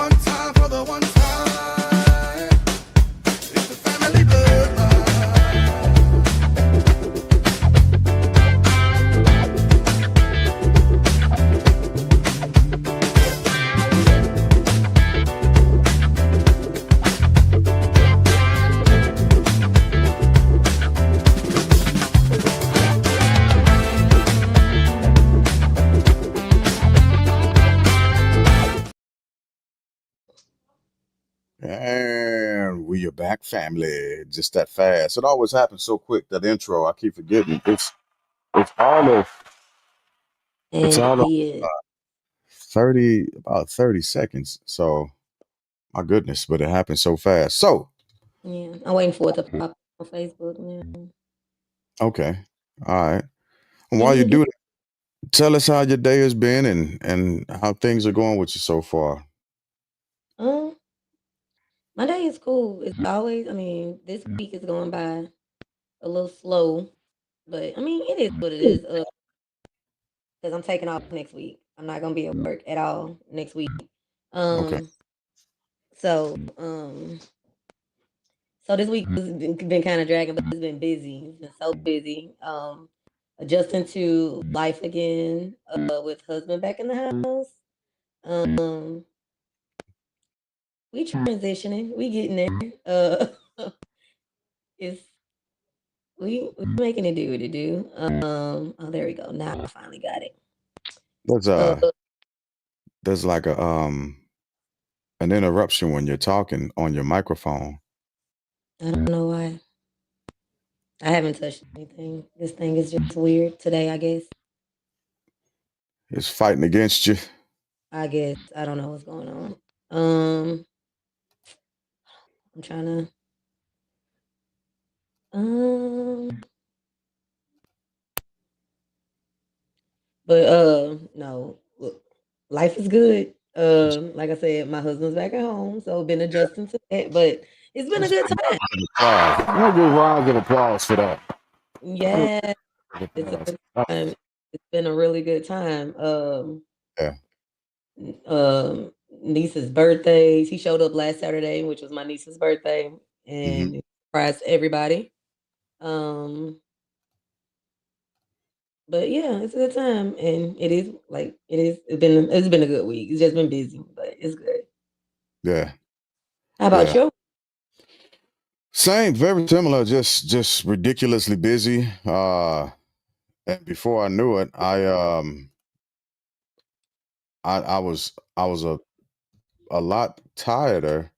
One time for the one time. It's the family bloodline. And we are back, family. Just that fast. It always happens so quick. That intro, I keep forgetting. It's all of it's And all of yeah, 30 seconds. So my goodness, but it happens so fast. So yeah. I'm waiting for it to pop on Facebook now. okay, all right. And while you Yeah. do that, tell us how your day has been and how things are going with you so far. Um, my day is cool. It's always, this week is going by a little slow, but it is what it is. Because I'm taking off next week. I'm not gonna be at work at all next week. Okay. Um, so this week has been kind of dragging, but it's been busy. It's been so busy. Adjusting to life again. With husband back in the house. Um, we transitioning. We getting there. It's we making it do what it do. Oh, there we go. Now I finally got it. There's Uh, there's like a an interruption when you're talking on your microphone. I don't know why. I haven't touched anything. This thing is just weird today, I guess. It's fighting against you. I guess I don't know what's going on. Um, I'm trying to. Um, but no. Look, life is good. Like I said, my husband's back at home, so been adjusting to that. But it's been a Let's good give time. rounds of applause. I'm gonna give rounds of applause for that. Yeah, Rounds of it's a applause. good time. It's been a really good time. Yeah. Niece's birthdays. He showed up last Saturday, which was my niece's birthday, hmm and it surprised everybody. Um, but yeah, it's a good time, and it is like it is. It's been a good week. It's just been busy, but it's good. Yeah. How about Yeah. you? Same, very similar, just ridiculously busy. And before I knew it, I was a lot tireder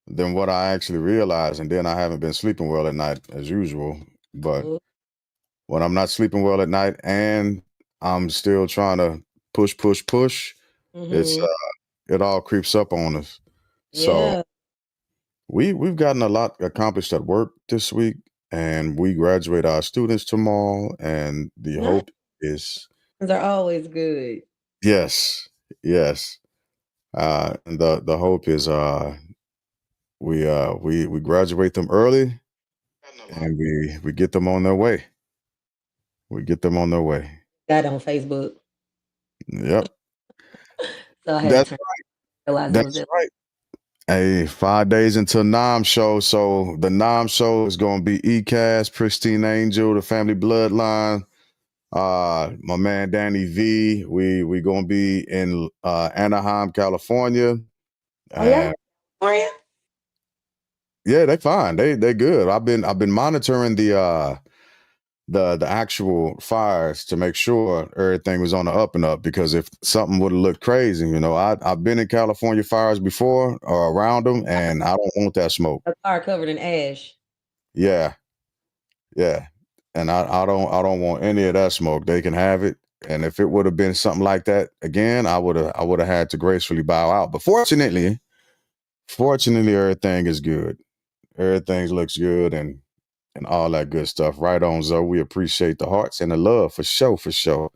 than what I actually realized, and then I haven't been sleeping well at night as usual. But when I'm not sleeping well at night and I'm still trying to push, it's Mm-hmm. it all creeps up on us. So Yeah, we've gotten a lot accomplished at work this week, and we graduate our students tomorrow. And the nice. hope is Are always good. yes, yes. And the hope is we graduate them early, and we get them on their way. We get them on their way. Got on Facebook, Yep, so I had to that's turn realize it was that's that. right. Hey, 5 days until Nam show. So the Nam show is gonna be ECAS, Pristine Angel, the family bloodline. My man Danny V. We gonna be in Anaheim, California. Oh yeah, And Maria. yeah, they fine. They good. I've been monitoring the actual fires to make sure everything was on the up and up, because if something would have looked crazy, I've been in California fires before or around them, and I don't want that smoke. A car covered in ash. Yeah, yeah. And I don't want any of that smoke. They can have it. And if it would have been something like that again, I would have had to gracefully bow out. But fortunately everything is good. Everything looks good and all that good stuff. Right on, Zoe. We appreciate the hearts and the love for sure, for sure.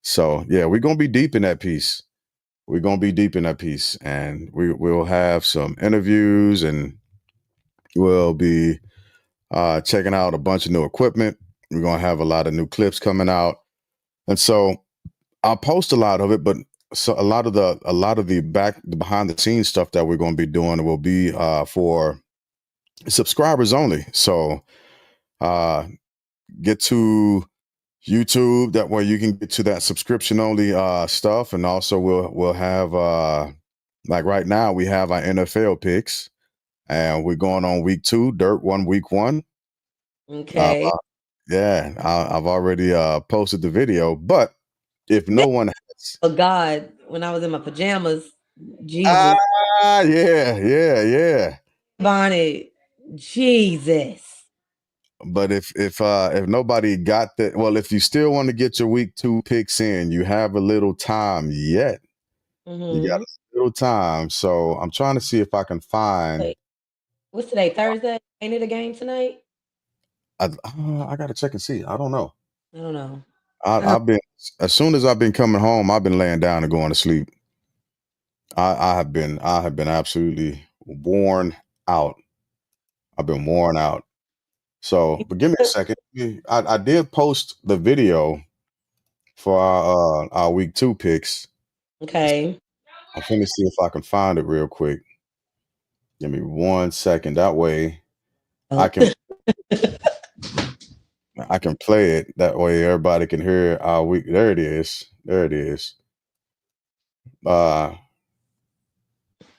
So yeah, we're gonna be deep in that piece. We're gonna be deep in that piece. And we'll have some interviews, and we'll be checking out a bunch of new equipment. We're gonna have a lot of new clips coming out. And so I'll post a lot of it, but so a lot of the behind the scenes stuff that we're going to be doing will be for subscribers only. So get to YouTube, that way you can get to that subscription only stuff, and also we'll have like right now we have our NFL picks, and we're going on week 2. Dirt won week 1. Okay. Yeah, I've already posted the video, but if no one has, Oh God, when I was in my pajamas, Jesus, yeah. Bonnet, Jesus. But if nobody got that, well, if you still want to get your week 2 picks in, you have a little time yet. You got Mhm. a little time. So I'm trying to see if I can find. Wait, what's today? Thursday? Ain't it a game tonight? I gotta check and see. I don't know. I don't know. I've been, as soon as I've been coming home, I've been laying down and going to sleep. I have been absolutely worn out. I've been worn out. So, but give me a second. I did post the video for our week 2 picks. Okay. I'm finna see if I can find it real quick. Give me 1 second. That way I can I can play it. That way everybody can hear our week. There it is. There it is.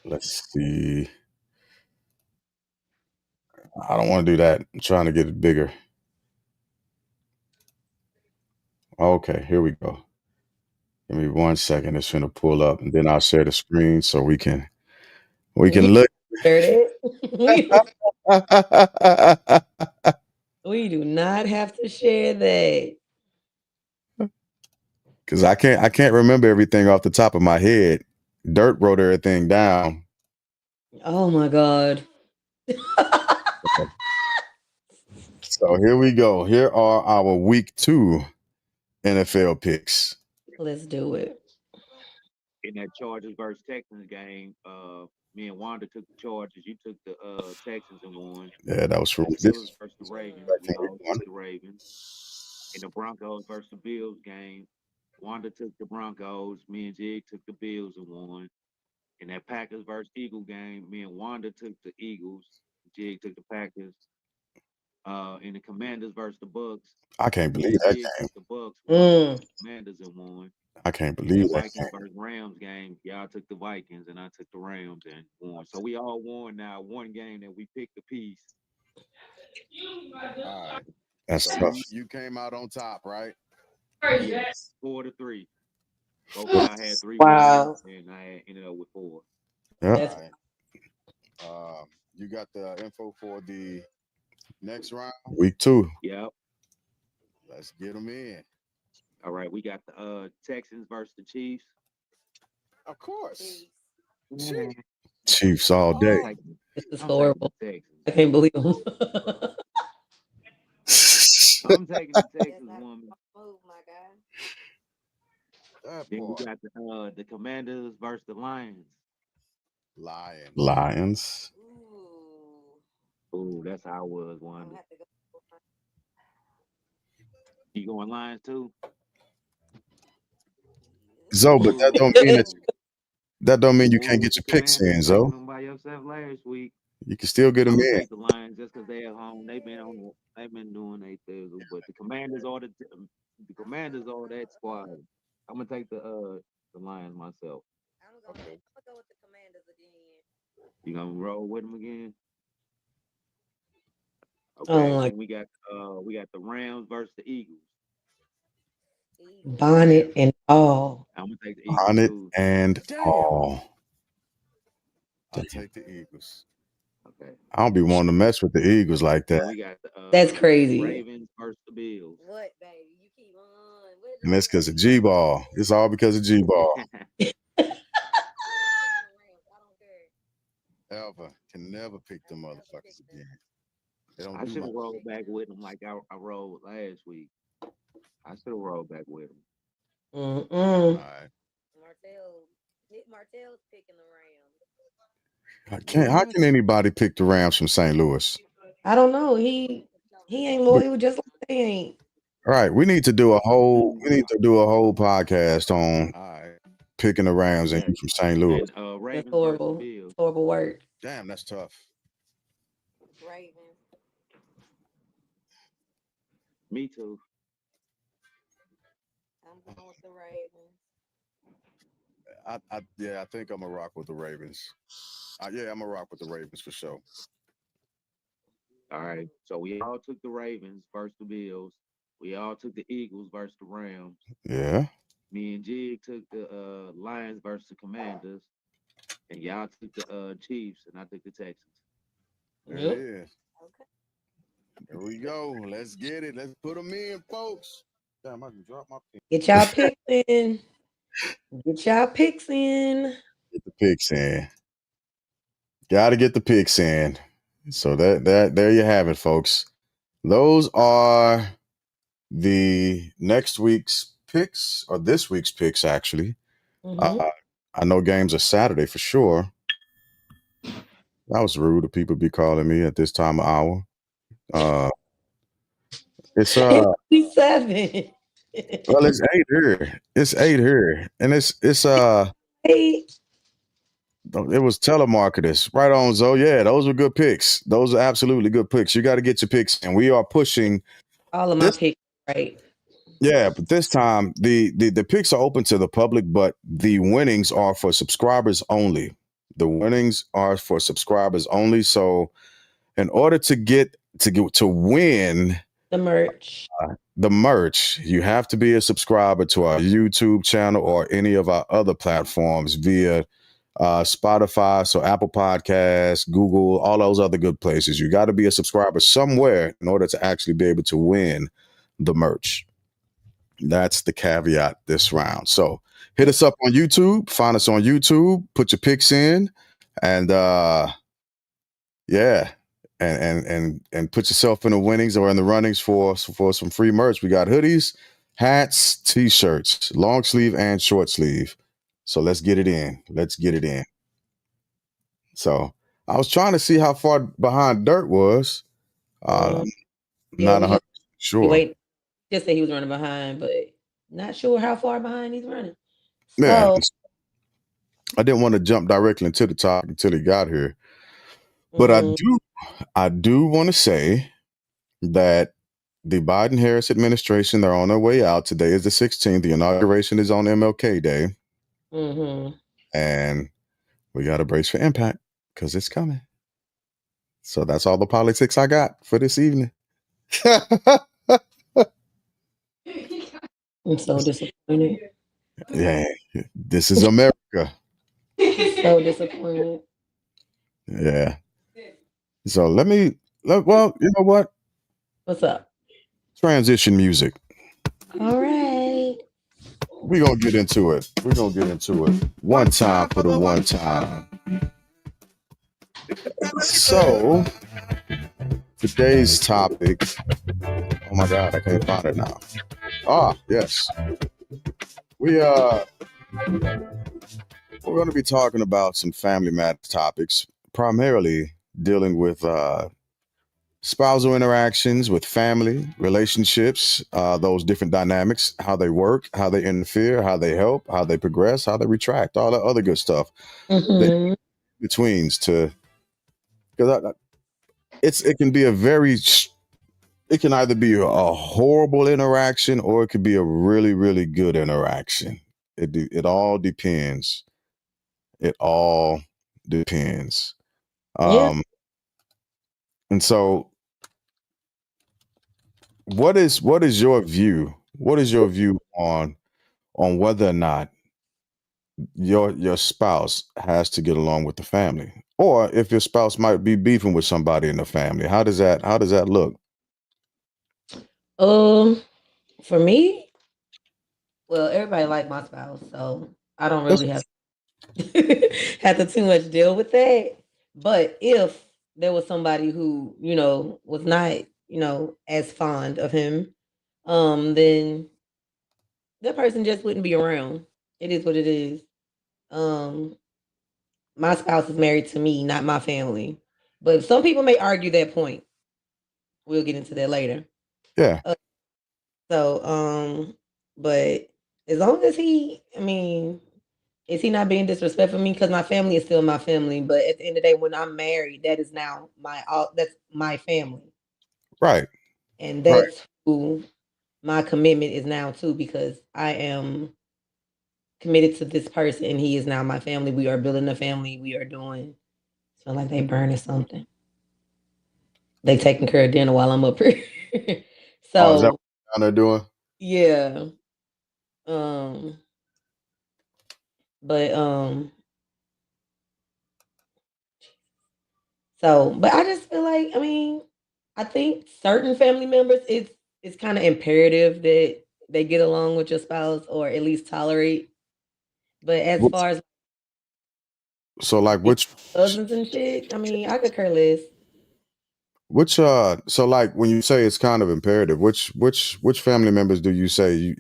Let's see. I don't want to do that. I'm trying to get it bigger. Okay, here we go. Give me 1 second. It's gonna pull up, and then I'll share the screen so we can look. There it is. We do not have to share that. Because I can't remember everything off the top of my head. Dirt wrote everything down. Oh my God. So here we go. Here are our week 2 NFL picks. Let's do it. In that Chargers versus Texans game, me and Wanda took the Chargers. You took the Texans and won. Yeah, that was for The this. Steelers versus the Ravens. We all took the Ravens. In the Broncos versus the Bills game, Wanda took the Broncos. Me and Jig took the Bills and won. In that Packers versus Eagle game, me and Wanda took the Eagles. Jig took the Packers. In the Commanders versus the Bucks, I can't me believe and that Jig game. took the Bucks. Mm. The Commanders and won. I can't In believe the that Vikings game. versus Rams game, y'all took the Vikings and I took the Rams and won. So we all won now. One game that we picked a piece. All right. That's So tough. You came out on top, right? yes, 4-3. Both of y'all had 3 Wow. wins, and I ended up with 4. Yeah. That's- You got the info for the next round? Week 2. Yep. Let's get them in. All right, we got the Texans versus the Chiefs. Of course. Mm. Chiefs all day. This is I'm horrible. taking I the can't believe them. Texans. I'm taking the Texans woman. That Then we part. got the Commanders versus the Lions. Lions. Ooh, that's how I was, Wanda. You going Lions too? Zo, but that don't mean you can't get your picks in, Zo. Them by yourself last week. You can still get them I'm gonna in. take the Lions just because they're at home. They've been doing their things, but the Commanders are that squad. I'm gonna take the Lions myself. I'm gonna go with the Commanders again. You gonna roll with them again? Oh Okay, my- then we got the Rams versus the Eagles. Bonnet and all. I'm gonna take the Eagles Bonnet too. and all. I'll take the Eagles. Okay. I don't be wanting to mess with the Eagles like Then that. we got That's crazy. Ravens versus the Bills. What, baby? You keep on. And that's because of G-Ball. It's all because of G-Ball. Ever. Can never pick the motherfuckers again. They don't I do should have much. rolled back with them like I rolled last week. I should have rolled back with them. All Mm-mm. right. Martell's picking the Rams. How can anybody pick the Rams from St. Louis? I don't know. He ain't loyal, just like they ain't. All right, we need to do a whole podcast on. All right. picking the Rams and you from St. Louis. And That's Ravens versus horrible. Bills. Horrible work. Damn, that's tough. Ravens. Me too. I'm going with the Ravens. I think I'm gonna rock with the Ravens. I'm gonna rock with the Ravens for sure. All right. So we all took the Ravens versus the Bills. We all took the Eagles versus the Rams. Yeah. Me and Jig took the Lions versus the Commanders. And y'all took the Chiefs, and I took the Texans. There Yep. it is. Okay. There we go. Let's get it. Let's put them in, folks. Damn, I can drop my pen. Get y'all picks in. Get y'all picks in. Get the picks in. Gotta get the picks in. So that there you have it, folks. Those are the next week's picks, or this week's picks, actually. Mhm. I know games are Saturday for sure. That was rude of people be calling me at this time of hour. It's It's 7. well, it's 8 here. It's 8 here. And it's Hey. it was telemarketers. Right on, Zoe. Yeah, those were good picks. Those are absolutely good picks. You got to get your picks in. We are pushing All of my this. picks, right? Yeah, but this time the picks are open to the public, but the winnings are for subscribers only. The winnings are for subscribers only. So in order to win The merch. the merch, you have to be a subscriber to our YouTube channel or any of our other platforms via Spotify, so Apple Podcasts, Google, all those other good places. You got to be a subscriber somewhere in order to actually be able to win the merch. That's the caveat this round. So hit us up on YouTube, find us on YouTube, put your picks in, and and put yourself in the winnings or in the runnings for some free merch. We got hoodies, hats, t-shirts, long sleeve and short sleeve. So let's get it in. Let's get it in. So I was trying to see how far behind Dirt was. Not we 100% just sure. wait. Just say he was running behind, but not sure how far behind he's running. Yeah, So, I didn't want to jump directly into the topic until he got here. But I do want to say that the Biden-Harris administration, they're on their way out. Today is the 16th. The inauguration is on MLK Day. And we got to brace for impact because it's coming. So that's all the politics I got for this evening. I'm so disappointed. Yeah, this is America. So disappointed. Yeah. So well, you know what? What's up? Transition music. All right. We're going to get into it. One time for the one time. So, today's topic. Oh my God, I can't find it now. Ah, yes. We're going to be talking about some family matter topics, primarily dealing with spousal interactions with family, relationships, those different dynamics, how they work, how they interfere, how they help, how they progress, how they retract, all that other good stuff. Betweens to, because it can be it can either be a horrible interaction or it could be a really, really good interaction. It all depends. It all depends. Yeah. And so what is your view? What is your view on whether or not your spouse has to get along with the family, or if your spouse might be beefing with somebody in the family? How does that look? For me, well, everybody like my spouse, so I don't really have to too much deal with that. But if there was somebody who, was not, as fond of him, then that person just wouldn't be around. It is what it is. My spouse is married to me, not my family. But some people may argue that point. We'll get into that later. Yeah. So, but as long as he, Is he not being disrespectful to me? Because my family is still my family, but at the end of the day, when I'm married, that is now that's my family, Right. and Right. that's who my commitment is now to, because I am committed to this person, and he is now my family. We are building a family. We are doing. It's feel like they burning something. They taking care of dinner while I'm up here. Oh, is that So what you're down there doing? yeah. But so, but I just feel like, I mean, I think certain family members, it's kind of imperative that they get along with your spouse or at least tolerate. But as Which, far as so like which cousins and shit, I mean, I could care less. so like when you say it's kind of imperative, which family members do you say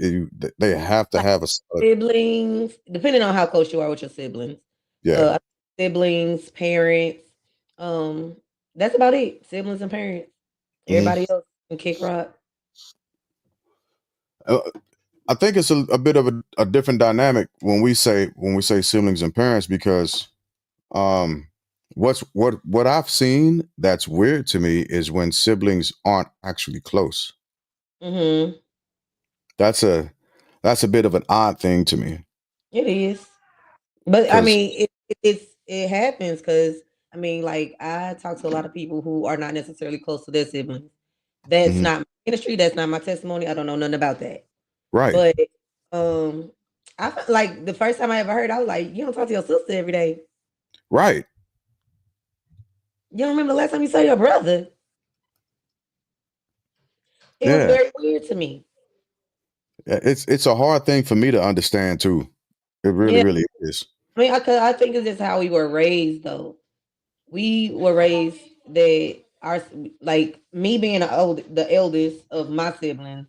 they have to Like have a siblings, depending on how close you are with your siblings. yeah. Siblings, parents. Um, that's about it. Siblings and parents. Mhm. Everybody else can kick rock. I think it's a bit of a different dynamic when we say siblings and parents, because um what I've seen that's weird to me is when siblings aren't actually close. Mm-hmm. That's a bit of an odd thing to me, It is. But I because mean, it happens because I mean, like I talk to a lot of people who are not necessarily close to their siblings. That's not my ministry. That's not my testimony. I don't know nothing about that. right, But I like the first time I ever heard, I was like, "You don't talk to your sister every day. right, You don't remember the last time you saw your brother?" It was yeah. very weird to me. It's a hard thing for me to understand too. It really, Yeah, really is. I mean, I think it's just how we were raised, though. We were raised that our like me being the eldest of my siblings.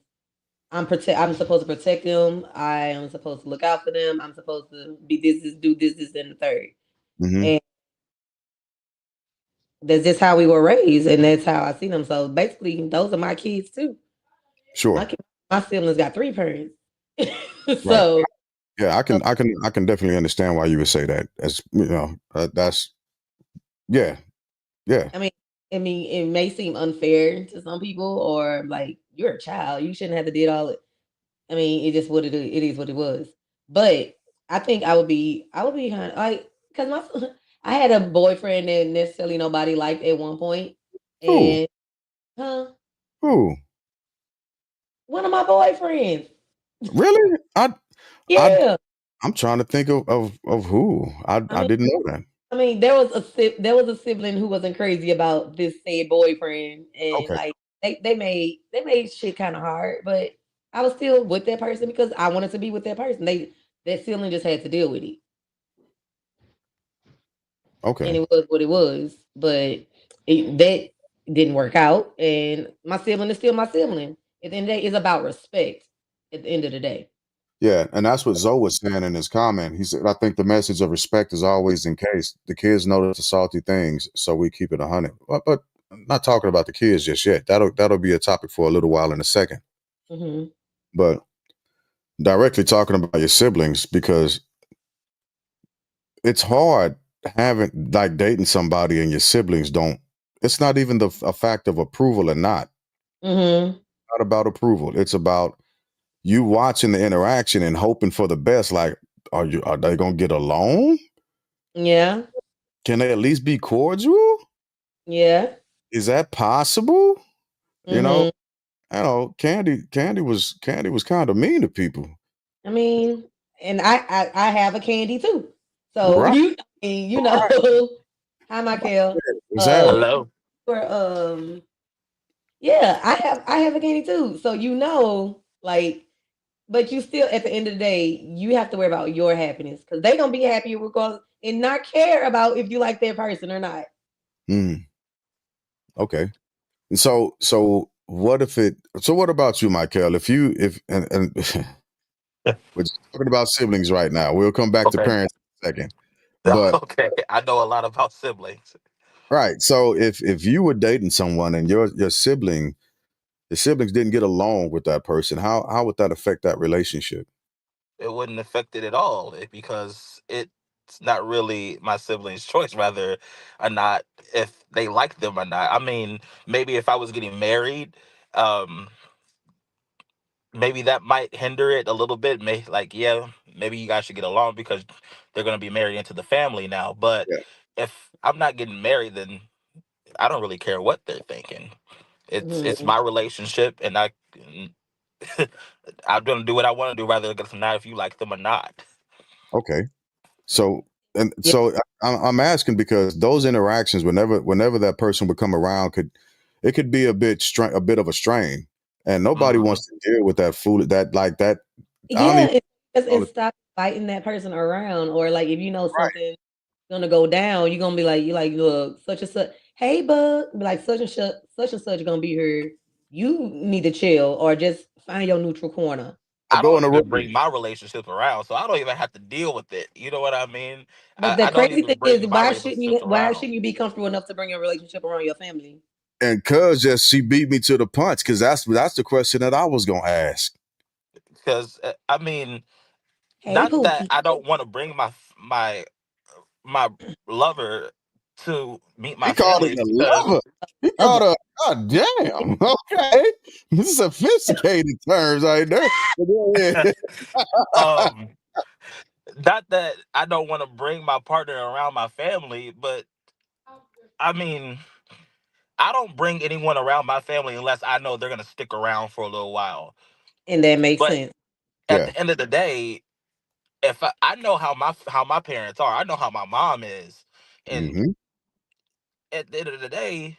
I'm supposed to protect them. I am supposed to look out for them. I'm supposed to be do this, and the third. Hmm. And that's just how we were raised, and that's how I see them. So basically, those are my kids too. My Sure, kids, my siblings got 3 parents. right. So Yeah, I can definitely understand why you would say that. As that's yeah, yeah, I mean, it may seem unfair to some people, or like you're a child, you shouldn't have to did all it. I mean, it just what it is. It is what it was. But I think I would be kind of like, because my I had a boyfriend that necessarily nobody liked at one point, who and huh, who one of my boyfriends. really? I Yeah, I'm trying to think of who. I I mean, didn't know that. there was a sibling who wasn't crazy about this said boyfriend, and Okay. like they made shit kind of hard, but I was still with that person because I wanted to be with that person. That sibling just had to deal with it, and Okay. it was what it was. But that didn't work out, and my sibling is still my sibling. At the end of the day, it's about respect. At the end of the day. Yeah, and that's what Zoe was saying in his comment. He said, "I think the message of respect is always in case the kids notice the salty things, so we keep it 100." But I'm not talking about the kids just yet. That'll be a topic for a little while in a second. Hmm. But directly talking about your siblings, because it's hard having like dating somebody and your siblings don't. It's not even a fact of approval or not. Hmm. Not about approval. It's about you watching the interaction and hoping for the best. Like, are they gonna get along? Yeah. Can they at least be cordial? Yeah. Is that possible? You know, Hmm. Candy was kind of mean to people. I mean, and I have a candy too. So Right. you know, hi Michael. What's happening? Uh Hello. for yeah, I have a candy too. So like, but you still at the end of the day, you have to worry about your happiness because they gonna be happy regardless and not care about if you like that person or not. Hmm. Okay. And what if it? So what about you, Michael? If you if and we're just talking about siblings right now. We'll come back to Okay. parents in a second. But Okay. I know a lot about siblings. right. So if you were dating someone and your the siblings didn't get along with that person, how would that affect that relationship? It wouldn't affect it at all because it's not really my siblings' choice, rather or not if they like them or not. I mean, maybe if I was getting married, um, maybe that might hinder it a little bit. Yeah, maybe you guys should get along because they're gonna be married into the family now. But Yeah. if I'm not getting married, then I don't really care what they're thinking. It's Mhm. my relationship, and I'm gonna do what I want to do, rather than not if you like them or not. Okay. So Yeah. I'm asking because those interactions, whenever that person would come around, could be a bit of a strain, and nobody Hmm. wants to deal with that fool that like that. I don't Yeah, even know it the stop fighting that person around, or like if you know right. something gonna go down, you're gonna be like, you like, look, such and such, hey bud, be like such and such gonna be here. You need to chill or just find your neutral corner. I I go in don't a even room bring my relationship around, so I don't even have to deal with it. You know what I mean? But I the don't crazy thing even is, bring my relationships why around shouldn't you be comfortable enough to bring a relationship around your family? and cuz just she beat me to the punch because that's the question that I was gonna ask. because I mean, Hey not that Pookie. I don't want to bring my lover to meet He my called it family. a It's because lover. He called her. God damn. Okay, this is sophisticated terms right there. But yeah. um not that I don't want to bring my partner around my family, but I mean, I don't bring anyone around my family unless I know they're gonna stick around for a little while. And that makes But sense. at Yeah. the end of the day, if I know how my parents are, I know how my mom is, and Hmm. at the end of the day,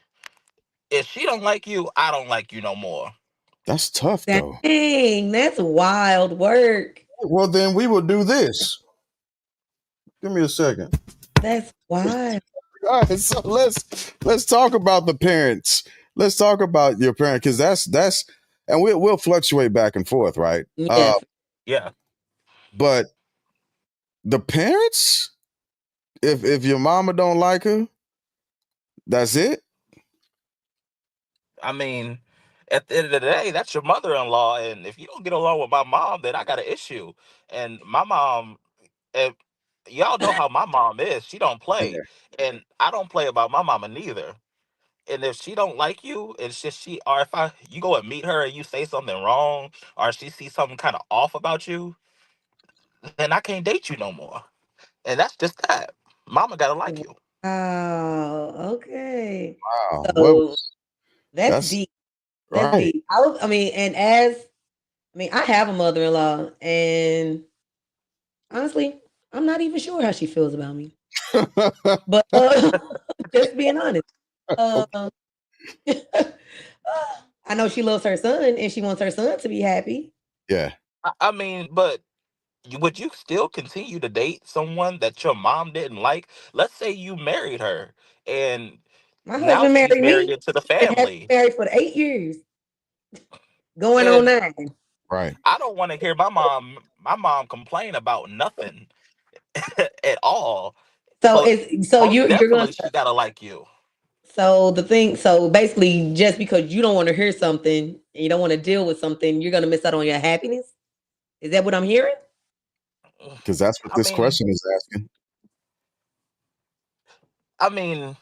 if she don't like you, I don't like you no more. That's tough though. Dang, that's wild work. Well, then we will do this. Give me a second. That's wild. All right, so let's talk about the parents. Let's talk about your parent because that's and we'll fluctuate back and forth, right? Yes. Yeah, But the parents, if your mama don't like her, that's it. I mean, at the end of the day, that's your mother-in-law, and if you don't get along with my mom, then I got an issue. And my mom, if y'all know how my mom is, she don't play, Yeah. and I don't play about my mama neither. And if she don't like you, it's just or if you go and meet her and you say something wrong, or she sees something kind of off about you, then I can't date you no more. And that's just that. Mama gotta like you. Wow. Okay. Wow. What So that's that's deep. That's right. deep. I mean, and I have a mother-in-law, and honestly, I'm not even sure how she feels about me. But just being honest, um, I know she loves her son, and she wants her son to be happy. Yeah. I mean, but would you still continue to date someone that your mom didn't like? Let's say you married her, and My now husband she's married married me into the and has been family. married for 8 years, going on And 9. Right. I don't want to hear my mom complain about nothing at all. So So it's so most you're gonna definitely she gotta like you. so basically just because you don't want to hear something and you don't want to deal with something, you're gonna miss out on your happiness. Is that what I'm hearing? Because that's what I this mean, question is asking. I mean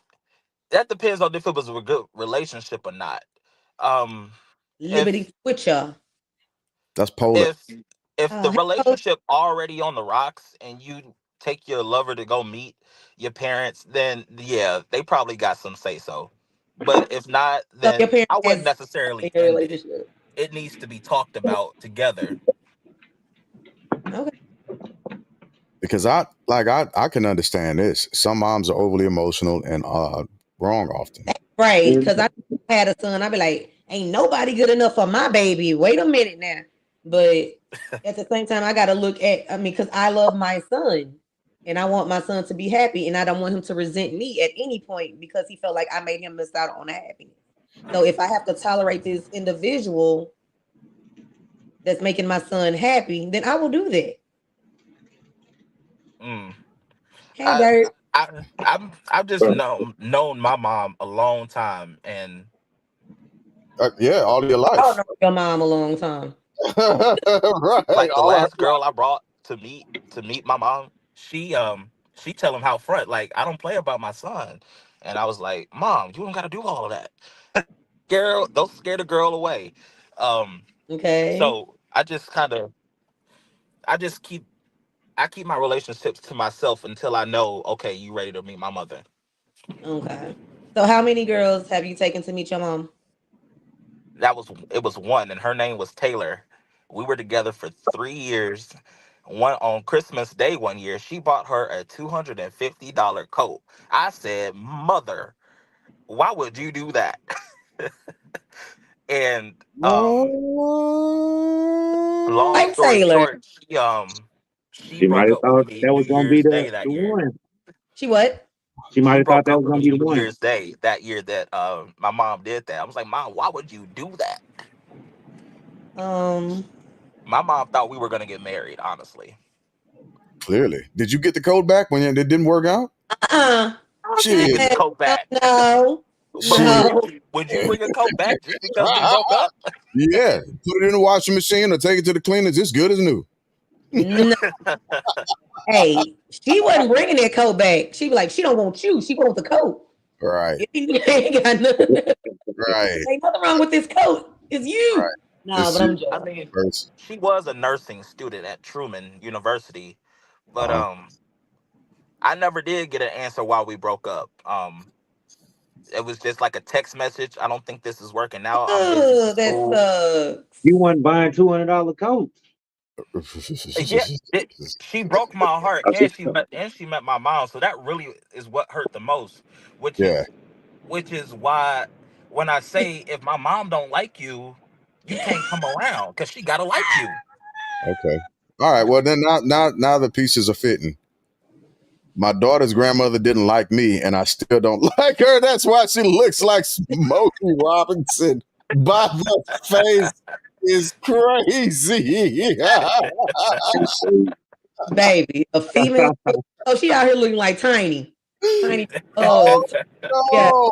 that depends on if it was a good relationship or not. Um, Liberty if Twitcher. That's polar. if if the Hey, Coach. relationship already on the rocks and you take your lover to go meet your parents, then yeah, they probably got some say so. But if not, So your then parents I wouldn't has necessarily in your end it. relationship. It needs to be talked about together. Okay. Because I can understand this. Some moms are overly emotional and wrong often. Right. Because I had a son, I'd be like, ain't nobody good enough for my baby. Wait a minute now. But at the same time, I gotta look at because I love my son and I want my son to be happy, and I don't want him to resent me at any point because he felt like I made him miss out on happiness. So if I have to tolerate this individual that's making my son happy, then I will do that. Mm. Hey I Bert. I've just known my mom a long time, and Yeah, all your I don't life. know your mom a long time. Right. like the All our last girl I brought to meet my mom, she she tell him out front, like, I don't play about my son. And I was like, Mom, you don't gotta do all of that. Girl, don't scare the girl away. Okay. So I just keep my relationships to myself until I know, okay, you ready to meet my mother. Okay. So how many girls have you taken to meet your mom? It was one, and her name was Taylor. We were together for 3 years. One on Christmas Day one year, she bought her a $250 coat. I said, Mother, why would you do that? And long Like story Taylor. short, she She might broke have up with thought me that New was gonna be Year's Day the that year. one. She what? She might She have thought broke that up was with gonna me be the New one. Year's Day that my mom did that. I was like, Mom, why would you do that? Um My mom thought we were gonna get married, honestly. Clearly. Did you get the code back when it didn't work out? uh-uh. I did get Shit. the coat back. No. But Shit. would you bring a coat back just because we broke up? Yeah. Put it in the washing machine or take it to the cleaners. It's good as new. No. Hey, she wasn't bringing that coat back. She be like, she don't want you. She wants the coat. Right. Ain't got nothing. Right. Ain't nothing wrong with this coat. It's you. Right. No, It's but I'm you I joking. mean, first. she was a nursing student at Truman University, but Uh-huh. I never did get an answer why we broke up. It was just like a text message. I don't think this is working out. I'm busy with Oh, that school. sucks. You wasn't buying $200 coats. Yeah, she broke my heart, I said, and she met my mom. So that really is what hurt the most, which Yeah. is why when I say, if my mom don't like you, you can't come around because she gotta like you. Okay. All right. Well, then now the pieces are fitting. My daughter's grandmother didn't like me, and I still don't like her. That's why she looks like Smokey Robinson. By the face is crazy. Baby, a female. Oh, she out here looking like Tiny. Tiny. Oh Yeah. no!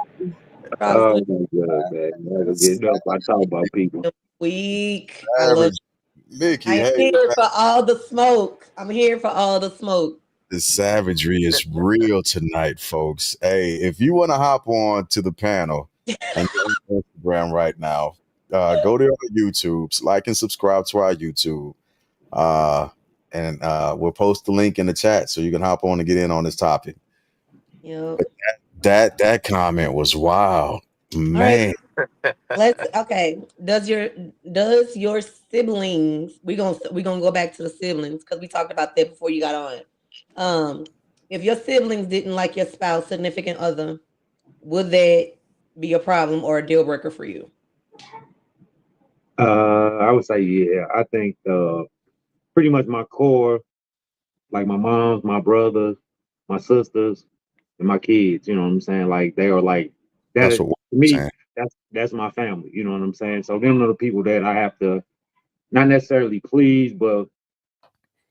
oh Cross my God, man. I don't get up. I talk about people. week. I love. Savage. Mickey, I'm hey, here for all the smoke. I'm here for all the smoke. the savagery is real tonight, folks. Hey, if you want to hop on to the panel and go on Instagram right now, go to our YouTubes, like and subscribe to our YouTube. And we'll post the link in the chat so you can hop on and get in on this topic. Yep. That comment was wild, man. Let's okay. Does your siblings? We gonna go back to the siblings because we talked about that before you got on. If your siblings didn't like your spouse, significant other, would that be a problem or a deal breaker for you? I would say, yeah. I think pretty much my core, like my moms, my brothers, my sisters, and my kids. You know what I'm saying? Like they are like that. That's To what we're me, saying. that's my family. You know what I'm saying? So them are the people that I have to not necessarily please, but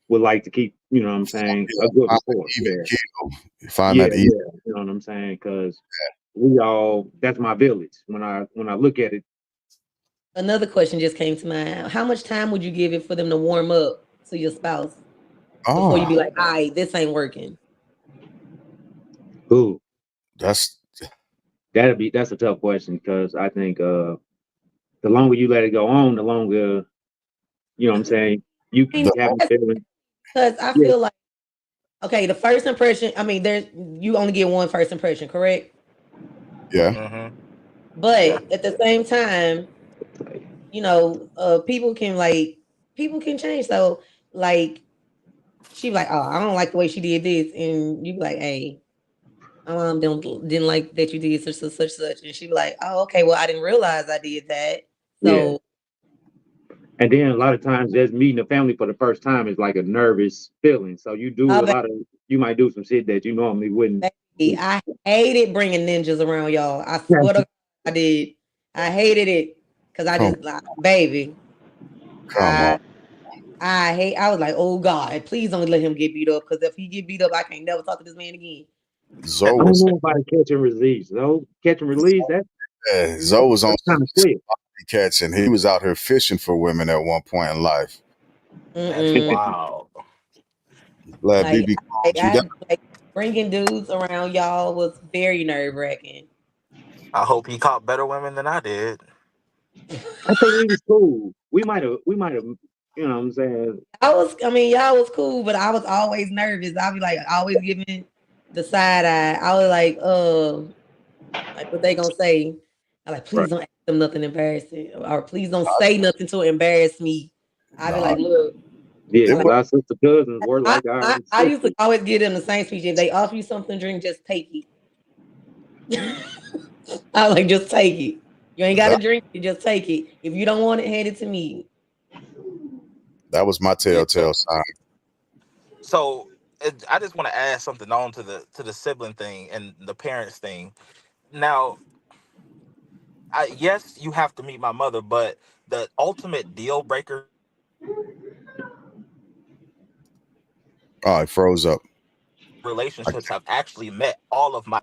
would like to keep. You know what I'm saying? A good rapport. Yeah. Find Yeah, that even. yeah. You know what I'm saying? Because we all, that's my village. When I look at it, Another question just came to mind. How much time would you give it for them to warm up to your spouse before you be like, "All right, this ain't working"? ooh, That's that's a tough question because I think the longer you let it go on, the longer, you know what I'm saying, you I mean, keep having feelings. because I Yeah. feel like okay, the first impression. I mean, you only get one first impression, correct? yeah. Mm-hmm. But at the same time, you know, people can change. So like she be like, oh, I don't like the way she did this, and you be like, hey, my mom didn't like that you did such, and she be like, oh, okay, well, I didn't realize I did that. So And then a lot of times just meeting the family for the first time is like a nervous feeling. So you do Oh, a lot of, you might do some shit that you normally wouldn't. baby, I hated bringing ninjas around y'all. I swear to God, I did. I hated it because I just like, baby. Come on. I was like, oh God, please don't let him get beat up. Because if he get beat up, I can't never talk to this man again. Zoe I don't was know about a catch and release. Though catch and release, Zoe was on kind of quick. catching. He was out here fishing for women at one point in life. That's wild. Glad Like, BB calmed you down. like bringing dudes around y'all was very nerve wracking. I hope he caught better women than I did. I think we was cool. We might have, you know what I'm saying? Y'all was cool, but I was always nervous. I'd be like, always giving the side eye. I was like, what they gonna say? I like, please don't ask them nothing embarrassing, or please don't say nothing to embarrass me. I'd be like, look. Yeah, It because our sister cousins were like I used to always give them the same speech. If they offer you something to drink, just take it. I was like, just take it. You ain't got to drink it, just take it. If you don't want it, hand it to me. That was my telltale sign. So I just want to add something on to the sibling thing and the parents thing. Now, yes, you have to meet my mother, but the ultimate deal breaker. Oh, it froze up. Relationships have actually met all of my.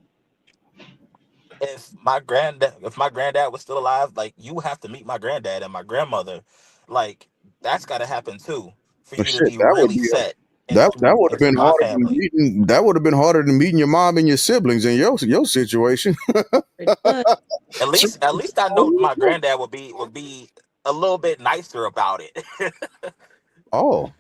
If my granddad was still alive, like, you have to meet my granddad and my grandmother. Like, that's got to happen too for Oh, you to shit, be that would really be set that would have into been my harder than family. meeting. That would have been harder than meeting your mom and your siblings in your situation. At least I know my granddad would be a little bit nicer about it. Oh,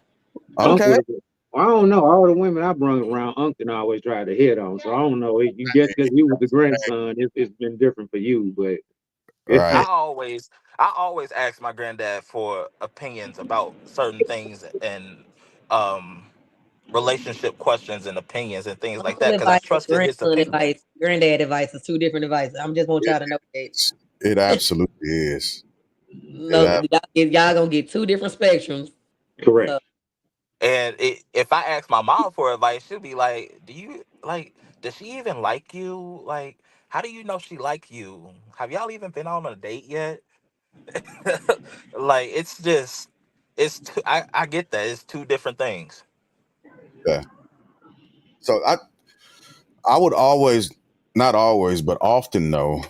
Unc okay. would have. I don't know. All the women I brung around, Unc and always tried to hit on. So I don't know. You just because you was the grandson, it's been different for you. But I Right. always I always ask my granddad for opinions about certain things and um relationship questions and opinions and things like Uncle that because I advice and trusted his grandson opinion. advice, granddad advice is two different advices. I'm just want y'all to know that. It absolutely is. No, y'all gonna get two different spectrums. correct. So, And if I ask my mom for advice, she'll be like, does she even like you? Like, how do you know she like you? Have y'all even been on a date yet?" Like, it's just I get that it's two different things. Yeah. So I would always, not always, but often know,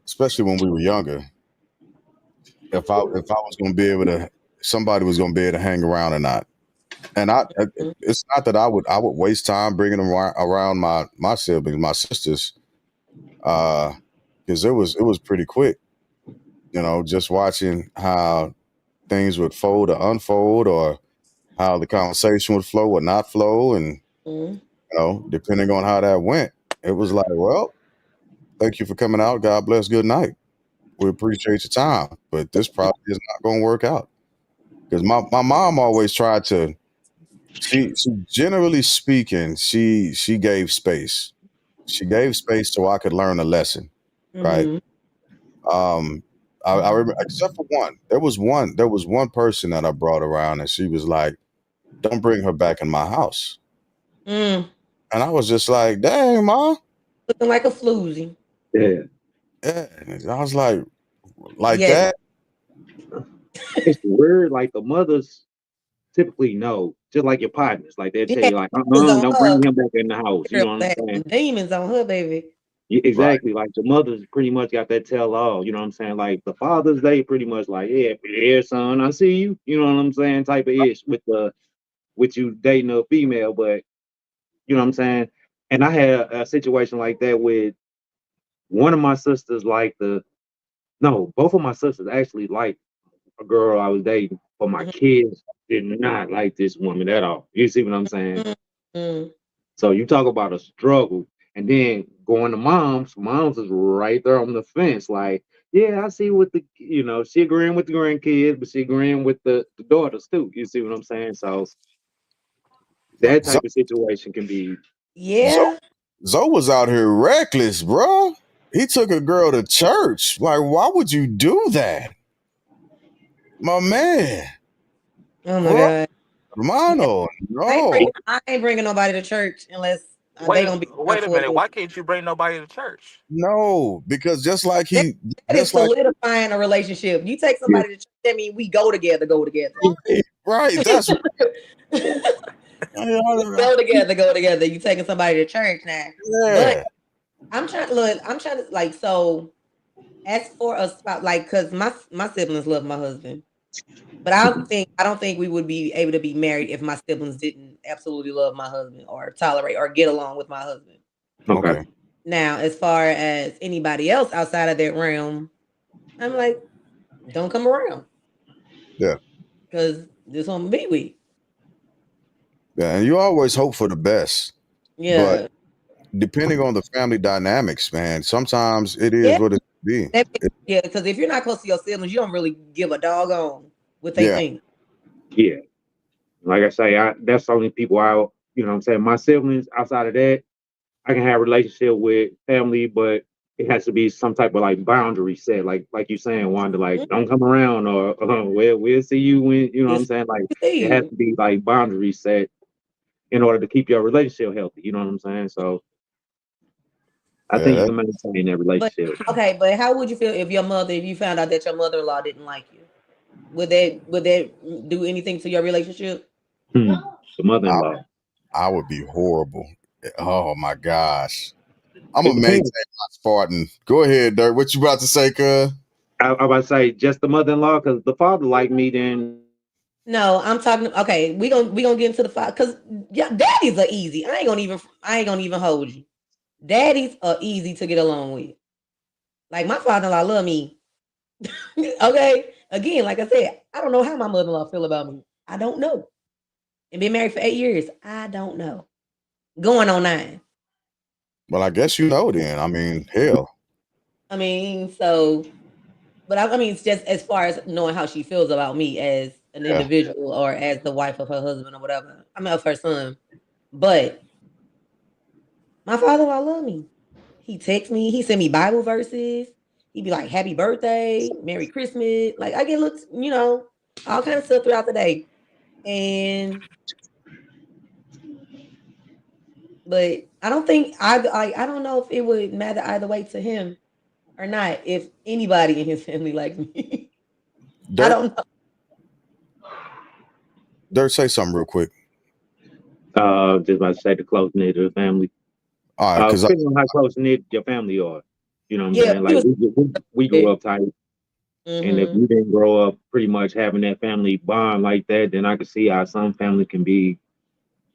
especially when we were younger, if I was going to be able to, somebody was going to be able to hang around or not. And it's not that I would waste time bringing them around my siblings, my sisters, because it was pretty quick, just watching how things would fold or unfold, or how the conversation would flow or not flow, and depending on how that went, it was like, well, thank you for coming out. God bless. Good night. We appreciate your time, but this probably is not going to work out, because my mom always tried to. She generally speaking, she gave space. She gave space so I could learn a lesson, right? I remember, except for one. There was one person that I brought around, and she was like, "Don't bring her back in my house." And I was just like, "Dang, Ma." Looking like a floozy. Yeah. Yeah. And I was like Yes. that. It's weird. Like the mothers typically know, just like your partners. Like they'll tell Yeah, you, like, demons don't on bring her. him back in the house. You know what I'm Had saying? some demons on her, baby. Yeah, exactly. Like the mothers pretty much got that tell all. You know what I'm saying? Like the fathers, they pretty much like, yeah, son, I see you. You know what I'm saying? Type of ish with you dating a female, but you know what I'm saying? And I had a situation like that with one of my sisters, both of my sisters actually liked a girl I was dating, but my kids did not like this woman at all. You see what I'm saying? Mm-hmm. So you talk about a struggle, and then going to mom's is right there on the fence. Like, yeah, I see what she agreeing with the grandkids, but she agreeing with the daughters too. You see what I'm saying? So that Zo, type of situation can be. Yeah. Zo was out here reckless, bro. He took a girl to church. Like, why would you do that, my man? Oh my Bro, God. hermano, no. I ain't bringing nobody to church unless they Wait gonna be around wait a for a minute. little. Why can't you bring nobody to church? No, because just like That, he, that is just like solidifying a relationship. You take somebody to church, that means we go together. right, that's Go together. You taking somebody to church now. But yeah. I'm trying to like, so as for a spot, like, cause my siblings love my husband. But I don't think we would be able to be married if my siblings didn't absolutely love my husband or tolerate or get along with my husband. Okay. Now, as far as anybody else outside of that realm, I'm like, don't come around. Yeah. Because this one be with. Yeah, and you always hope for the best. Yeah. But depending on the family dynamics, man, sometimes it is Yeah. what it be. Yeah, because if you're not close to your siblings, you don't really give a doggone what they Yeah. think. Yeah. Like I say, that's the only people you know what I'm saying? My siblings, outside of that, I can have a relationship with family, but it has to be some type of like boundary set. Like you saying, Wanda, like don't come around or we'll see you when, you know what I'm saying? Like it has to be like boundary set in order to keep your relationship healthy. You know what I'm saying? So I think you can maintain that relationship. But how would you feel if you found out that your mother-in-law didn't like you? Would that do anything to your relationship? The mother-in-law. I would be horrible. Oh my gosh. I'm gonna maintain my Spartan. Go ahead, Dirk. What you about to say, cuz? I about to say just the mother-in-law, because the father like me, then. No, I'm talking. Okay, we gonna get into the father because daddies are easy. I ain't gonna even hold you. Daddies are easy to get along with. Like my father-in-law love me. Okay, again, like I said, I don't know how my mother-in-law feel about me. I don't know. And been married for 8 years. I don't know. Going on 9. Well, I guess you know then. I mean, hell. I mean, so, but I mean, it's just as far as knowing how she feels about me as an individual or as the wife of her husband or whatever. I mean, of her son. But my father-in-law love me. He texts me. He send me Bible verses. He be like, "Happy birthday, Merry Christmas." Like I get looks, all kind of stuff throughout the day. But I don't think I don't know if it would matter either way to him or not if anybody in his family likes me. I don't know. Dirk, say something real quick. Just about to say the close knit of the family. All right, depending on how close knit your family are. You know what I'm saying? Like we grew up tight. And if you didn't grow up pretty much having that family bond like that, then I could see how some family can be.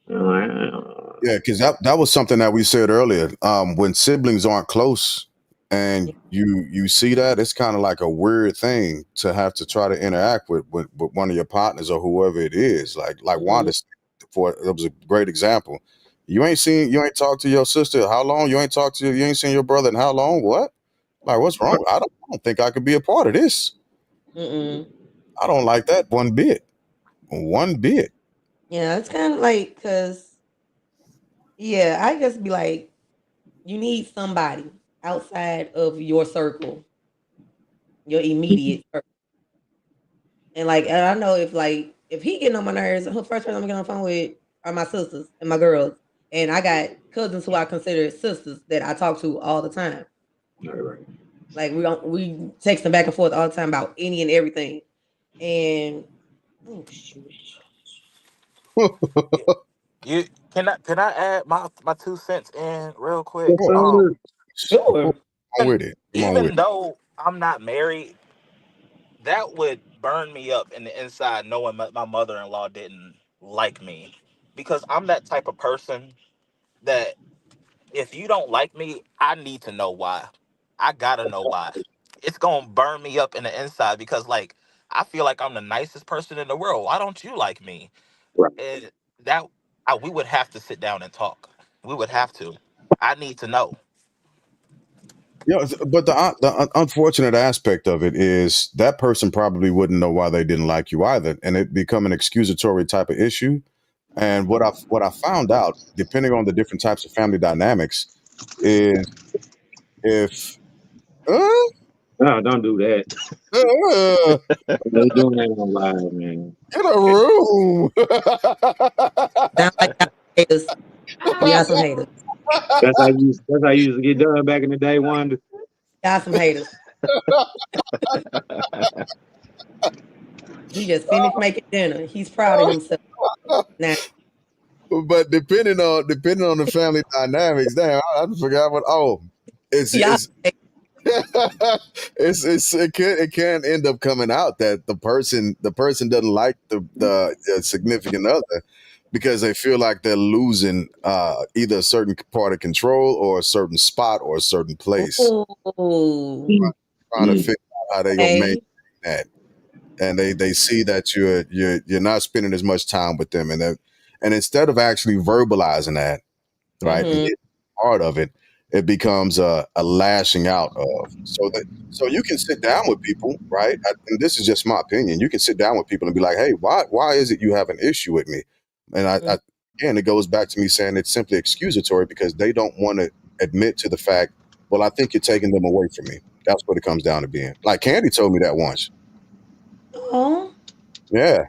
Yeah, because that was something that we said earlier. When siblings aren't close and you see that, it's kind of like a weird thing to have to try to interact with one of your partners or whoever it is. Like Wanda, it was a great example. You ain't talked to your sister how long? You ain't seen your brother in how long? What? Like, what's wrong? I don't think I could be a part of this. I don't like that one bit. One bit. Yeah, it's kind of like because I just be like, you need somebody outside of your circle, your immediate circle. And I know if he getting on my nerves, the first person I'm getting on the phone with are my sisters and my girls. And I got cousins who I consider sisters that I talk to all the time. Right. Like we texting back and forth all the time about any and everything. And oh shoot. Can I add my 2 cents in real quick? Sure. Even though I'm not married, that would burn me up in the inside knowing my mother-in-law didn't like me, because I'm that type of person that if you don't like me, I need to know why. I gotta know why. It's gonna burn me up in the inside because I feel like I'm the nicest person in the world. Why don't you like me? Right. And we would have to sit down and talk. We would have to. I need to know. Yeah, but the unfortunate aspect of it is that person probably wouldn't know why they didn't like you either, and it become an excusatory type of issue. And what I found out, depending on the different types of family dynamics, is if no, don't do that. They doing that on live, man. In a room. Sound like haters. Y'all some haters. That's how you used to get done back in the day, Wanda. Y'all some haters. He just finished making dinner. He's proud of himself. Now, but depending on the family dynamics, damn, I forgot what. Oh, it's it can end up coming out that the person doesn't like the significant other because they feel like they're losing either a certain part of control or a certain spot or a certain place. Ooh. Trying to figure out how they gonna Okay. maintain that, and they see that you're not spending as much time with them, and instead of actually verbalizing that, right, and Mhm. getting part of it, it becomes a lashing out of. So you can sit down with people, right? And this is just my opinion. You can sit down with people and be like, "Hey, why is it you have an issue with me?" And again, it goes back to me saying it's simply excusatory because they don't want to admit to the fact. Well, I think you're taking them away from me. That's what it comes down to being. Like Candy told me that once. Oh. Yeah.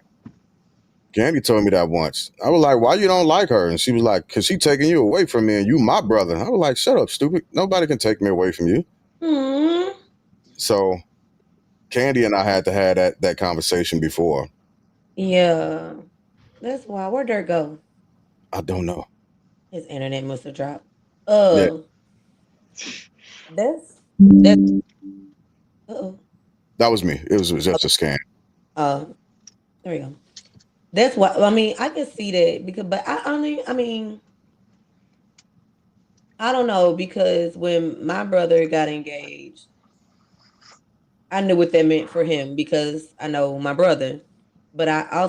Candy told me that once. I was like, why you don't like her? And she was like, because she taking you away from me and you my brother. I was like, shut up, stupid. Nobody can take me away from you. Hmm. So Candy and I had to have that conversation before. Yeah. That's why. Where'd Dirk go? I don't know. His internet must have dropped. Yeah. That's uh-oh. That was me. It was just a scan. There we go. That's why. I mean, I can see that because, but I mean, I don't know because when my brother got engaged, I knew what that meant for him because I know my brother. But I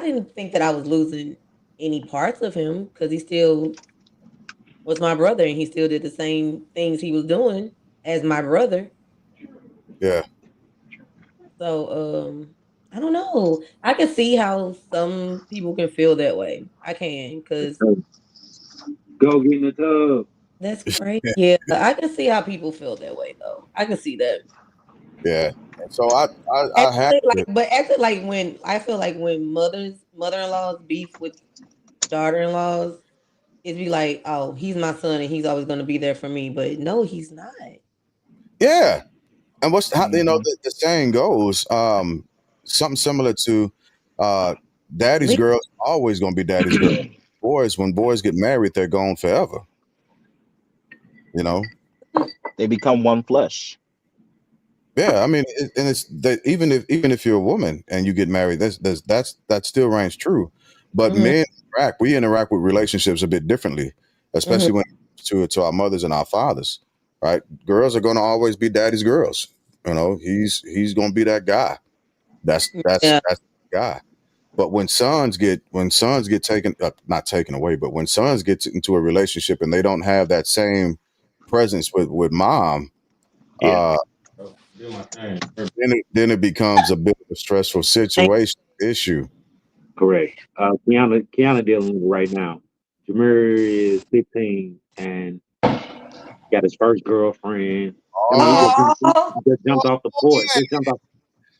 didn't think that I was losing any parts of him because he still was my brother and he still did the same things he was doing as my brother. Yeah. So I don't know. I can see how some people can feel that way. I can because Go get in the tub. that's crazy. Yeah, I can see how people feel that way though. I can see that. Yeah. So I had Actually, like when I feel like when mother-in-laws beef with daughter-in-laws, it'd be like, oh, he's my son and he's always going to be there for me. But no, he's not. yeah. And what's how the saying goes, something similar to daddy's Le- girls always gonna be daddy's girl. Boys, when boys get married, they're gone forever. You know? They become one flesh. Yeah, I mean, and it's that even if you're a woman and you get married, that still reigns true. But Mhm. men we interact with relationships a bit differently, especially when it comes to our mothers and our fathers. Right? Girls are gonna always be daddy's girls. You know, he's gonna be that guy. That's Yeah. the guy. But when sons get taken not taken away, but when sons get into a relationship and they don't have that same presence with mom, Yeah. then it becomes a bit of a stressful situation issue. Correct. Kiana dealing with it right now. Jameer is 15 and got his first girlfriend. I mean, Oh, he just jumped off the porch.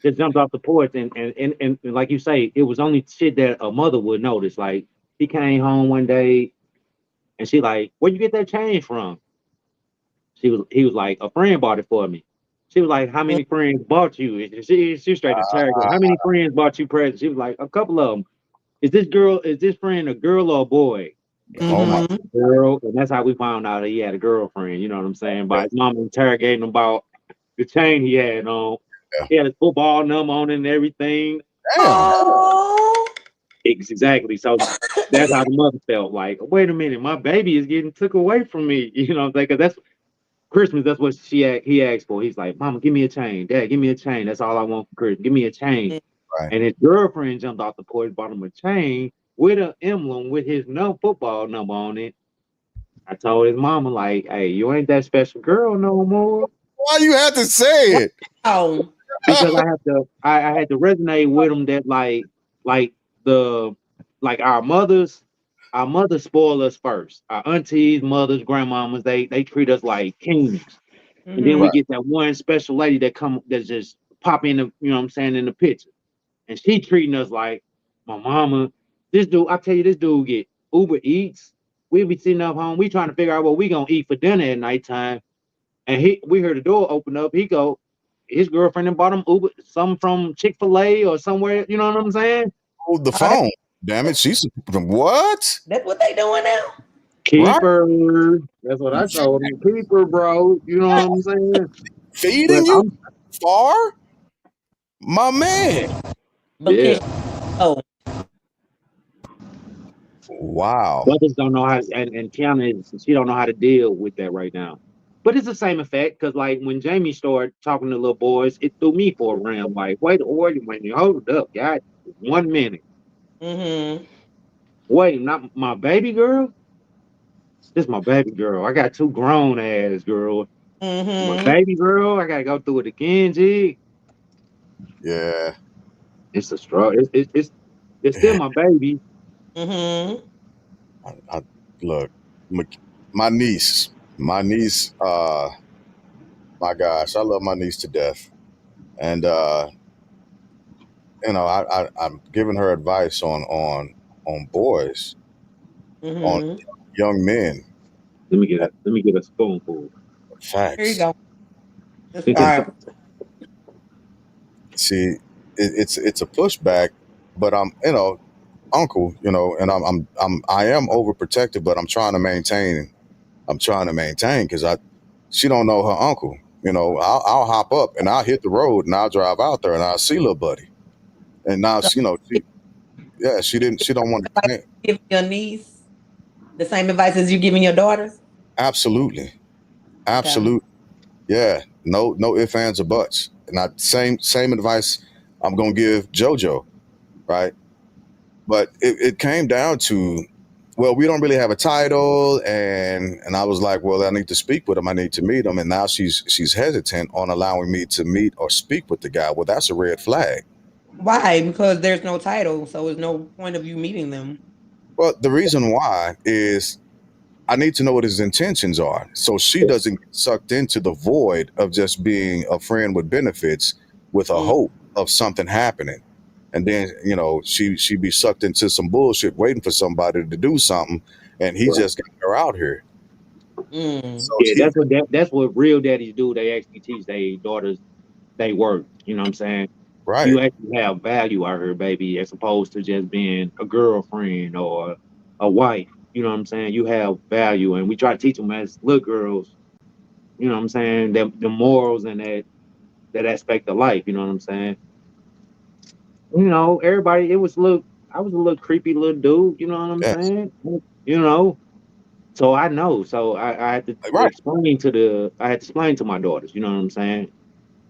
Just jumped off the porch, and like you say, it was only shit that a mother would notice. Like he came home one day, and she like, "Where'd you get that change from?" He was like, "A friend bought it for me." She was like, "How many friends bought you?" And she straight interrogated, "How many friends bought you presents?" She was like, "A couple of them." Is this friend a girl or a boy? Oh my mhm. Girl, and that's how we found out that he had a girlfriend. You know what I'm saying? By his mom interrogating him about the chain he had on. Yeah. He had his football number on it and everything. damn. Oh. Exactly. So that's how the mother felt. Like, wait a minute, my baby is getting took away from me. You know what I'm saying? Because that's Christmas. That's what he asked for. He's like, "Mama, give me a chain. Dad, give me a chain. That's all I want for Christmas. Give me a chain." Right. And his girlfriend jumped off the porch, bought him a chain with an emblem with his football number on it. I told his mama, like, "Hey, you ain't that special girl no more." Why you have to say it? Oh. Because I had to resonate with him that our mothers spoil us first. Our aunties, mothers, grandmamas, they treat us like kings. And then we Mhm. get that one special lady that just pop in the, you know what I'm saying, in the picture. And she treating us like my mama. This dude, I tell you, this dude get Uber Eats. We be sitting up home, we trying to figure out what we gonna eat for dinner at nighttime. And we heard the door open up. His girlfriend and bought him Uber, some from Chick-fil-A or somewhere, you know what I'm saying? Hold the Oh, that- phone. Damn it. She's what? That's what they doing now. Keeper. That's what I told him. Keeper, bro. You know what I'm saying? Feeding But you far? My man. But yeah, oh, Wow. brothers don't know how, and Kiana, she don't know how to deal with that right now. But it's the same effect because, like, when Jamie started talking to little boys, it threw me for a ram. Like, wait, hold up, God, 1 minute. mm-hmm. Wait, not my baby girl. This is my baby girl. I got 2 grown ass girls. My Mm-hmm. baby girl, I gotta go through it again. G, Yeah. it's a struggle. It's still my baby. Mm-hmm. I look, my niece, my gosh, I love my niece to death. And I'm giving her advice on boys, on Mm-hmm. young men. Let me get a spoonful. Here you Facts. go. That's right. See, it's a pushback, but I'm uncle, and I am overprotective, but I'm trying to maintain. I'm trying to maintain because she don't know her uncle. I'll hop up and I'll hit the road and I'll drive out there and I'll see little buddy. And now So, she don't want like to. giving your niece the same advice as you giving your daughters. Absolutely, Okay. absolutely, yeah. No ifs, ands, or buts. And same advice I'm gonna give JoJo, right? But it came down to, well, we don't really have a title, and I was like, well, I need to speak with him. I need to meet him, and now she's hesitant on allowing me to meet or speak with the guy. Well, that's a red flag. Why? Because there's no title, so there's no point of you meeting them. Well, the reason why is I need to know what his intentions are, so she doesn't get sucked into the void of just being a friend with benefits, with a Mm. hope of something happening. And then she be sucked into some bullshit waiting for somebody to do something, and he Right. just got her out here. Mm. So Yeah, that's what real daddies do. They actually teach their daughters they work. You know what I'm saying? right, You actually have value out here, baby, as opposed to just being a girlfriend or a wife. You know what I'm saying? You have value, and we try to teach them as little girls. You know what I'm saying? The morals and that aspect of life. You know what I'm saying? Everybody. It was look. I was a little creepy little dude. You know what I'm yes, saying? You know. So I know. So I had to right. explain to my daughters. You know what I'm saying?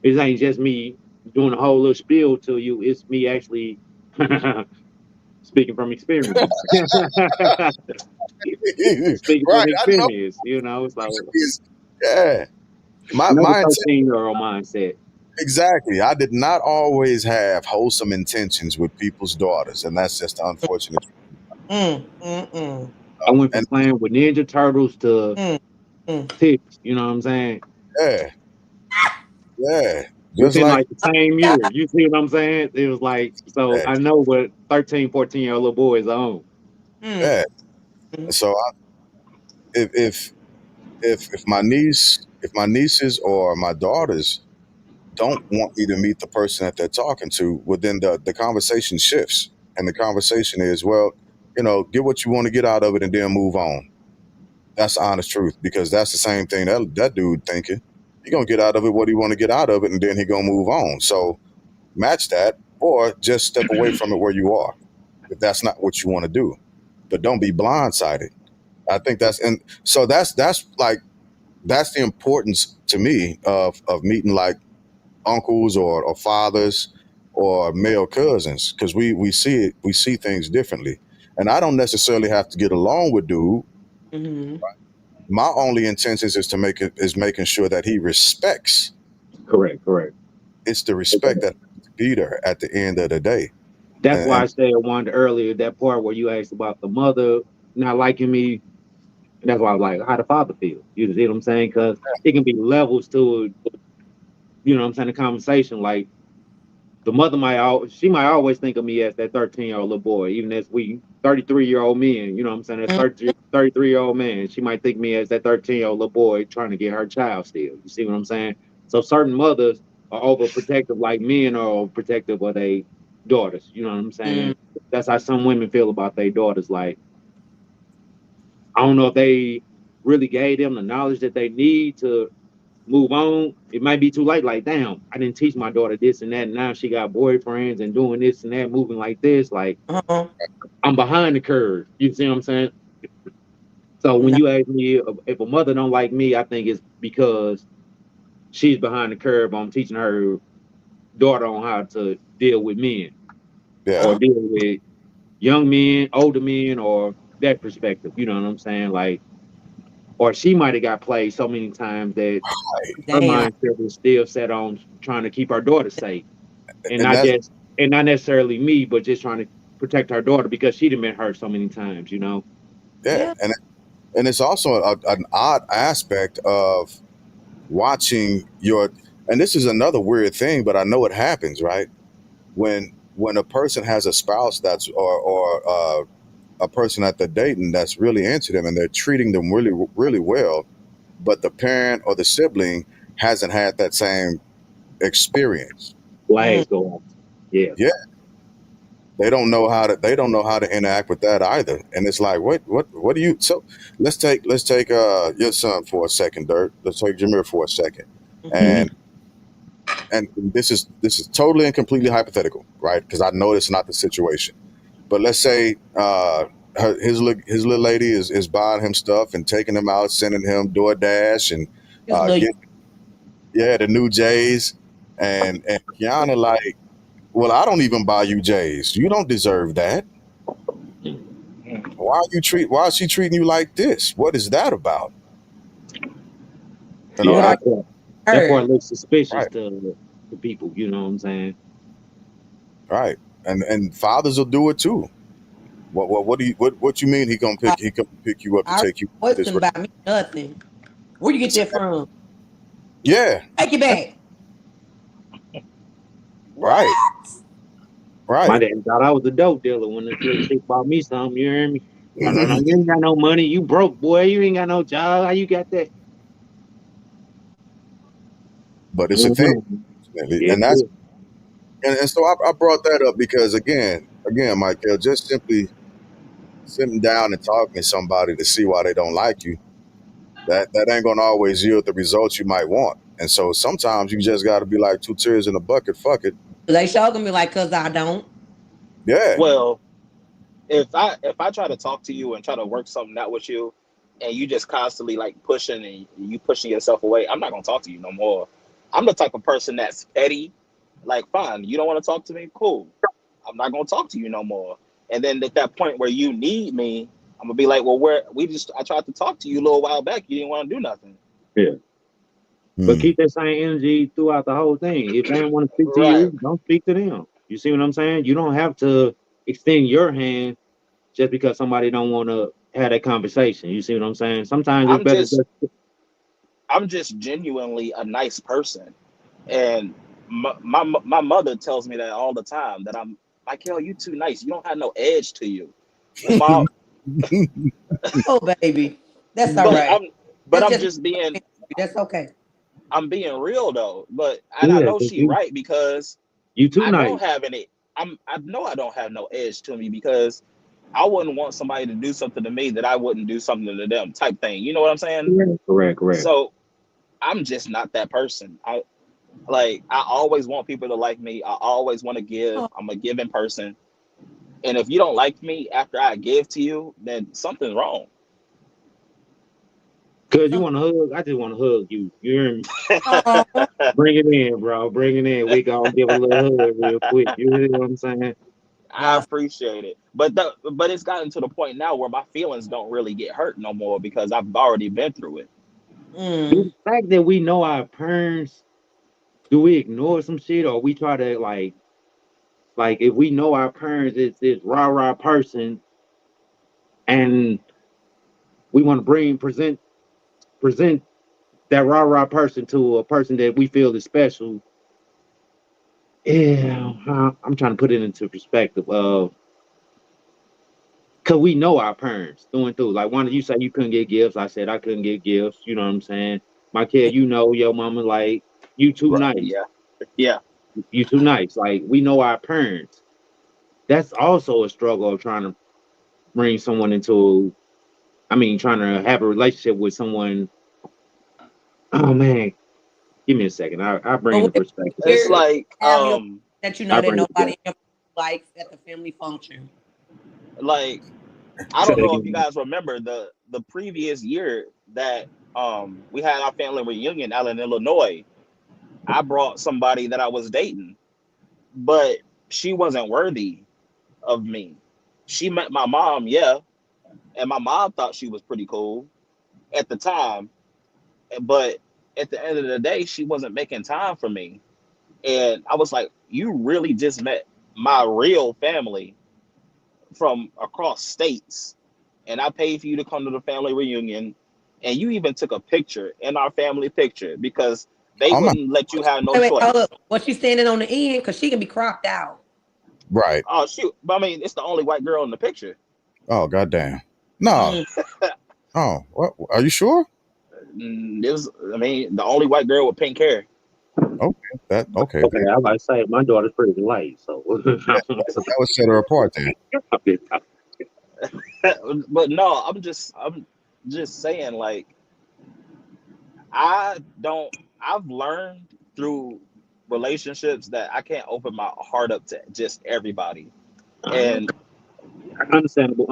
It ain't just me doing a whole little spiel to you. It's me actually speaking from experience. Speaking from Right, I know. experience. It's like Yeah, another my intent 13-year-old mindset. exactly. I did not always have wholesome intentions with people's daughters, and that's just the unfortunate. Mm. Mm. I went from And playing with Ninja Turtles to Mm. Mm. ticks. You know what I'm saying? yeah, yeah, just Within like like the same year. You see what I'm saying? It was like, so that. I know what 13, 14-year-old little boys are on. Mm. Yeah. So if if my nieces or my daughters don't want me to meet the person that they're talking to, well, then the conversation shifts, and the conversation is, well, get what you want to get out of it, and then move on. That's the honest truth, because that's the same thing that dude thinking. He gonna get out of it what he want to get out of it, and then he gonna move on. So match that, or just step away from it where you are, if that's not what you want to do. But don't be blindsided. I think and so that's like that's the importance to me of meeting like uncles or fathers or male cousins, because we see things differently, and I don't necessarily have to get along with dude. Mm. My only intentions is making sure that he respects. Correct. It's the respect that has to be there at the end of the day. That's why I And said one earlier, that part where you asked about the mother not liking me. And that's why I was like, how the father feel. You see what I'm saying? Because it can be levels to, what I'm saying, the conversation. Like the mother she might always think of me as that 13-year-old little boy, even as we 33-year-old men, you know what I'm saying? That's 33-year-old man. She might think me as that 13-year-old little boy trying to get her child still. You see what I'm saying? So certain mothers are overprotective, like men are overprotective of their daughters. You know what I'm saying? That's how some women feel about their daughters. Like, I don't know if they really gave them the knowledge that they need to move on, it might be too late. Like, damn, I didn't teach my daughter this and that. And now she got boyfriends and doing this and that, moving like this. Like, Uh-huh. I'm behind the curve. You see what I'm saying? So when No. you ask me if a mother don't like me, I think it's because she's behind the curve on teaching her daughter on how to deal with men Yeah. or deal with young men, older men, or that perspective. You know what I'm saying? Like, or she might have got played so many times that her Damn. mindset is still set on trying to keep her daughter safe, and And not that's just and not necessarily me, but just trying to protect her daughter because she'd have been hurt so many times. You know? yeah. Yeah. And it's also an odd aspect of watching your, and this is another weird thing, but I know it happens, right? When a person has a spouse that's or a person that they're dating that's really into them and they're treating them really really well, but the parent or the sibling hasn't had that same experience. Mm. Flags go off. Yeah. Yeah, they don't know how to interact with that either. And it's like, what do you? So let's take your son for a second, Dirk. Let's take Jameer for a second, Mhm. and this is totally and completely hypothetical, right? Because I know it's not the situation. But let's say his little lady is buying him stuff and taking him out, sending him DoorDash and Just look. get the new J's, and Kiana like, well, I don't even buy you J's. You don't deserve that. Why is she treating you like this? What is that about? You know, Yeah, What that heard. part looks suspicious right, to people. You know what I'm saying? right, and fathers will do it too. What you mean he gonna pick you up to I take you to this? wasn't about me nothing. Where you get that from? Yeah, Take it back. What? right, My right. dad thought I was a dope dealer when this little chick bought me something. You hear me? No, you ain't got no money. You broke, boy. You ain't got no job. How you got that? But it's a thing, Mhm. Yeah, and that's and so I brought that up because again, Michael, just simply sitting down and talking to somebody to see why they don't like you, that ain't gonna always yield the results you might want. And so sometimes you just got to be like two tears in a bucket. Fuck it. They sure gonna be like, cause I don't. Yeah. Well, if I try to talk to you and try to work something out with you, and you just constantly like pushing and you pushing yourself away, I'm not gonna talk to you no more. I'm the type of person that's petty. Like, fine, you don't want to talk to me, cool. I'm not gonna talk to you no more. And then at that point where you need me, I'm gonna be like, well, where we just I tried to talk to you a little while back, you didn't want to do nothing. yeah. But Hmm. keep that same energy throughout the whole thing. If they don't want to speak to Right. you, don't speak to them. You see what I'm saying? You don't have to extend your hand just because somebody don't want to have that conversation. You see what I'm saying? Sometimes it's I'm better just just I'm just genuinely a nice person. And my mother tells me that all the time that I'm like, yo, you too nice. You don't have no edge to you. Mom, Oh, baby, that's all but right. That's I'm just just being that's okay. I'm being real though. But and I yeah. know 'Cause she right because you too I nice. don't have any I know I don't have no edge to me because I wouldn't want somebody to do something to me that I wouldn't do something to them type thing. You know what I'm saying? Correct. So I'm just not that person. I always want people to like me. I always want to give. Oh, I'm a giving person. And if you don't like me after I give to you, then something's wrong. Cause you want to hug, I just want to hug you. You hear me? oh, Bring it in, bro. Bring it in. We gonna give a little hug real quick. You hear what I'm saying? I appreciate it. But it's gotten to the point now where my feelings don't really get hurt no more because I've already been through it. The mm. fact that we know our parents, do we ignore some shit or we try to like if we know our parents is this rah person and we want to present that rah person to a person that we feel is special. Yeah, I'm trying to put it into perspective of because we know our parents through and through. Like one of you say you couldn't get gifts, I said I couldn't get gifts. You know what I'm saying? My kid, you know, your mama like you too Right. nice. Yeah. Yeah. You too nice. Like we know our parents. That's also a struggle of trying to bring someone into. I mean, trying to have a relationship with someone. Oh man, Give me a second. I But bring the what if perspective. It's you're like have your that you know I that bring it nobody in your likes at the family function? like I Say don't that know if you again. guys remember the previous year that we had our family reunion out in Illinois. I brought somebody that I was dating, but she wasn't worthy of me. She met my mom, yeah, and my mom thought she was pretty cool at the time, but at the end of the day, she wasn't making time for me. And I was like, you really just met my real family from across states, and I paid for you to come to the family reunion, and you even took a picture in our family picture because they I'm not wouldn't let you have no Wait, hold choice. up. Was she standing on the end? Because she can be cropped out. right. Oh shoot! But I mean, it's the only white girl in the picture. Oh goddamn. No. Mm. Oh, what? Are you sure? I mean, the only white girl with pink hair. Okay. Okay, I about to say my daughter's pretty light, so That would set her apart then. But no, I'm just saying, like, I've learned through relationships that I can't open my heart up to just everybody. And Understandable.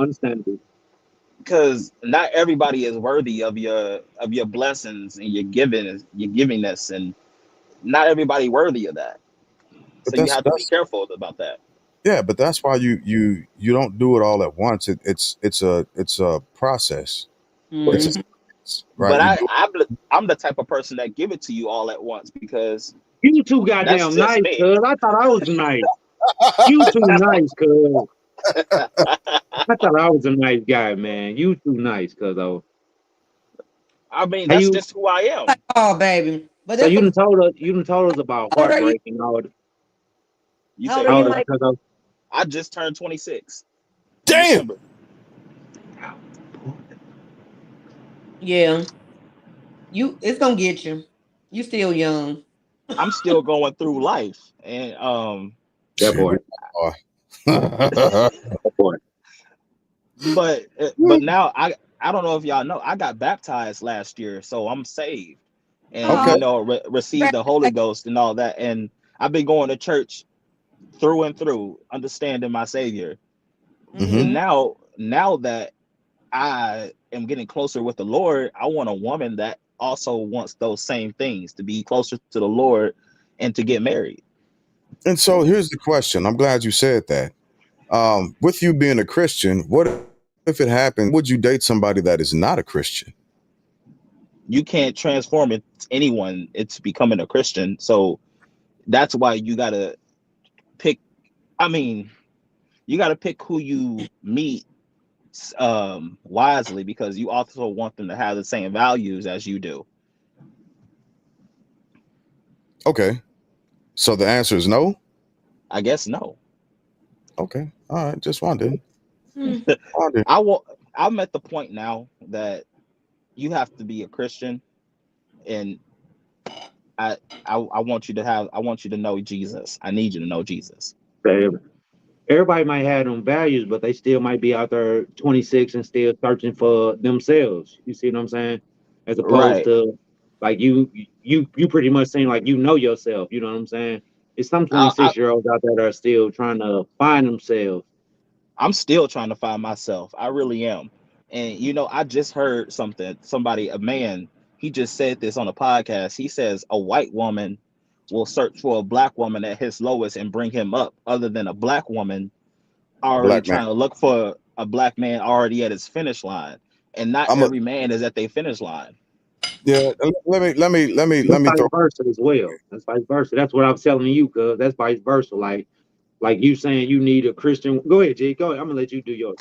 because not everybody is worthy of your blessings and your givingness, and not everybody worthy of that. But So you have to be careful about that. yeah, but that's why you don't do it all at once. It's a process. It's Mhm. right. But I'm the type of person that give it to you all at once because You too that's goddamn just nice, me. cuz. I thought I was nice. You too nice, cuz. I thought I was a nice guy, man. You too nice, cuz. I mean, Hey, that's you. just who I am. Oh, baby. But So that's you what, done told us about how old are you? heartbreak and all. You How say old are you, what? Mike? Cuz I just turned 26 in Damn. December. Yeah. It's gonna get you. You still young. I'm still going through life, and that boy. That boy. but now I don't know if y'all know I got baptized last year, so I'm saved, and Okay. you know received the Holy Ghost and all that, and I've been going to church through and through, understanding my Savior. Mhm. And now that I am getting closer with the Lord, I want a woman that also wants those same things, to be closer to the Lord and to get married. And so here's the question. I'm glad you said that. With you being a Christian, what if it happened? Would you date somebody that is not a Christian? You can't transform anyone into becoming a Christian. So that's why you gotta pick. I mean, you gotta pick who you meet wisely, because you also want them to have the same values as you do. Okay. So the answer is no? I guess no. Okay. All right. Just wondering. Mm. Wondering. I'm at the point now that you have to be a Christian, and I want you to know Jesus. I need you to know Jesus. Everybody might have them values, but they still might be out there 26 and still searching for themselves. You see what I'm saying? As opposed Right. to like you pretty much saying like you know yourself. You know what I'm saying? It's some I, 26-year-olds out there that are still trying to find themselves. I'm still trying to find myself. I really am. And you know, I just heard a man, he just said this on a podcast. He says a white woman will search for a black woman at his lowest and bring him up, other than a black woman already Black man. trying to look for a black man already at his finish line. And not I'm a every man is at their finish line. yeah. Let me That's vice throw. versa as well. That's vice versa. That's what I was telling you, cuz that's vice versa. Like you saying you need a Christian. Go ahead, G. Go ahead. I'm gonna let you do your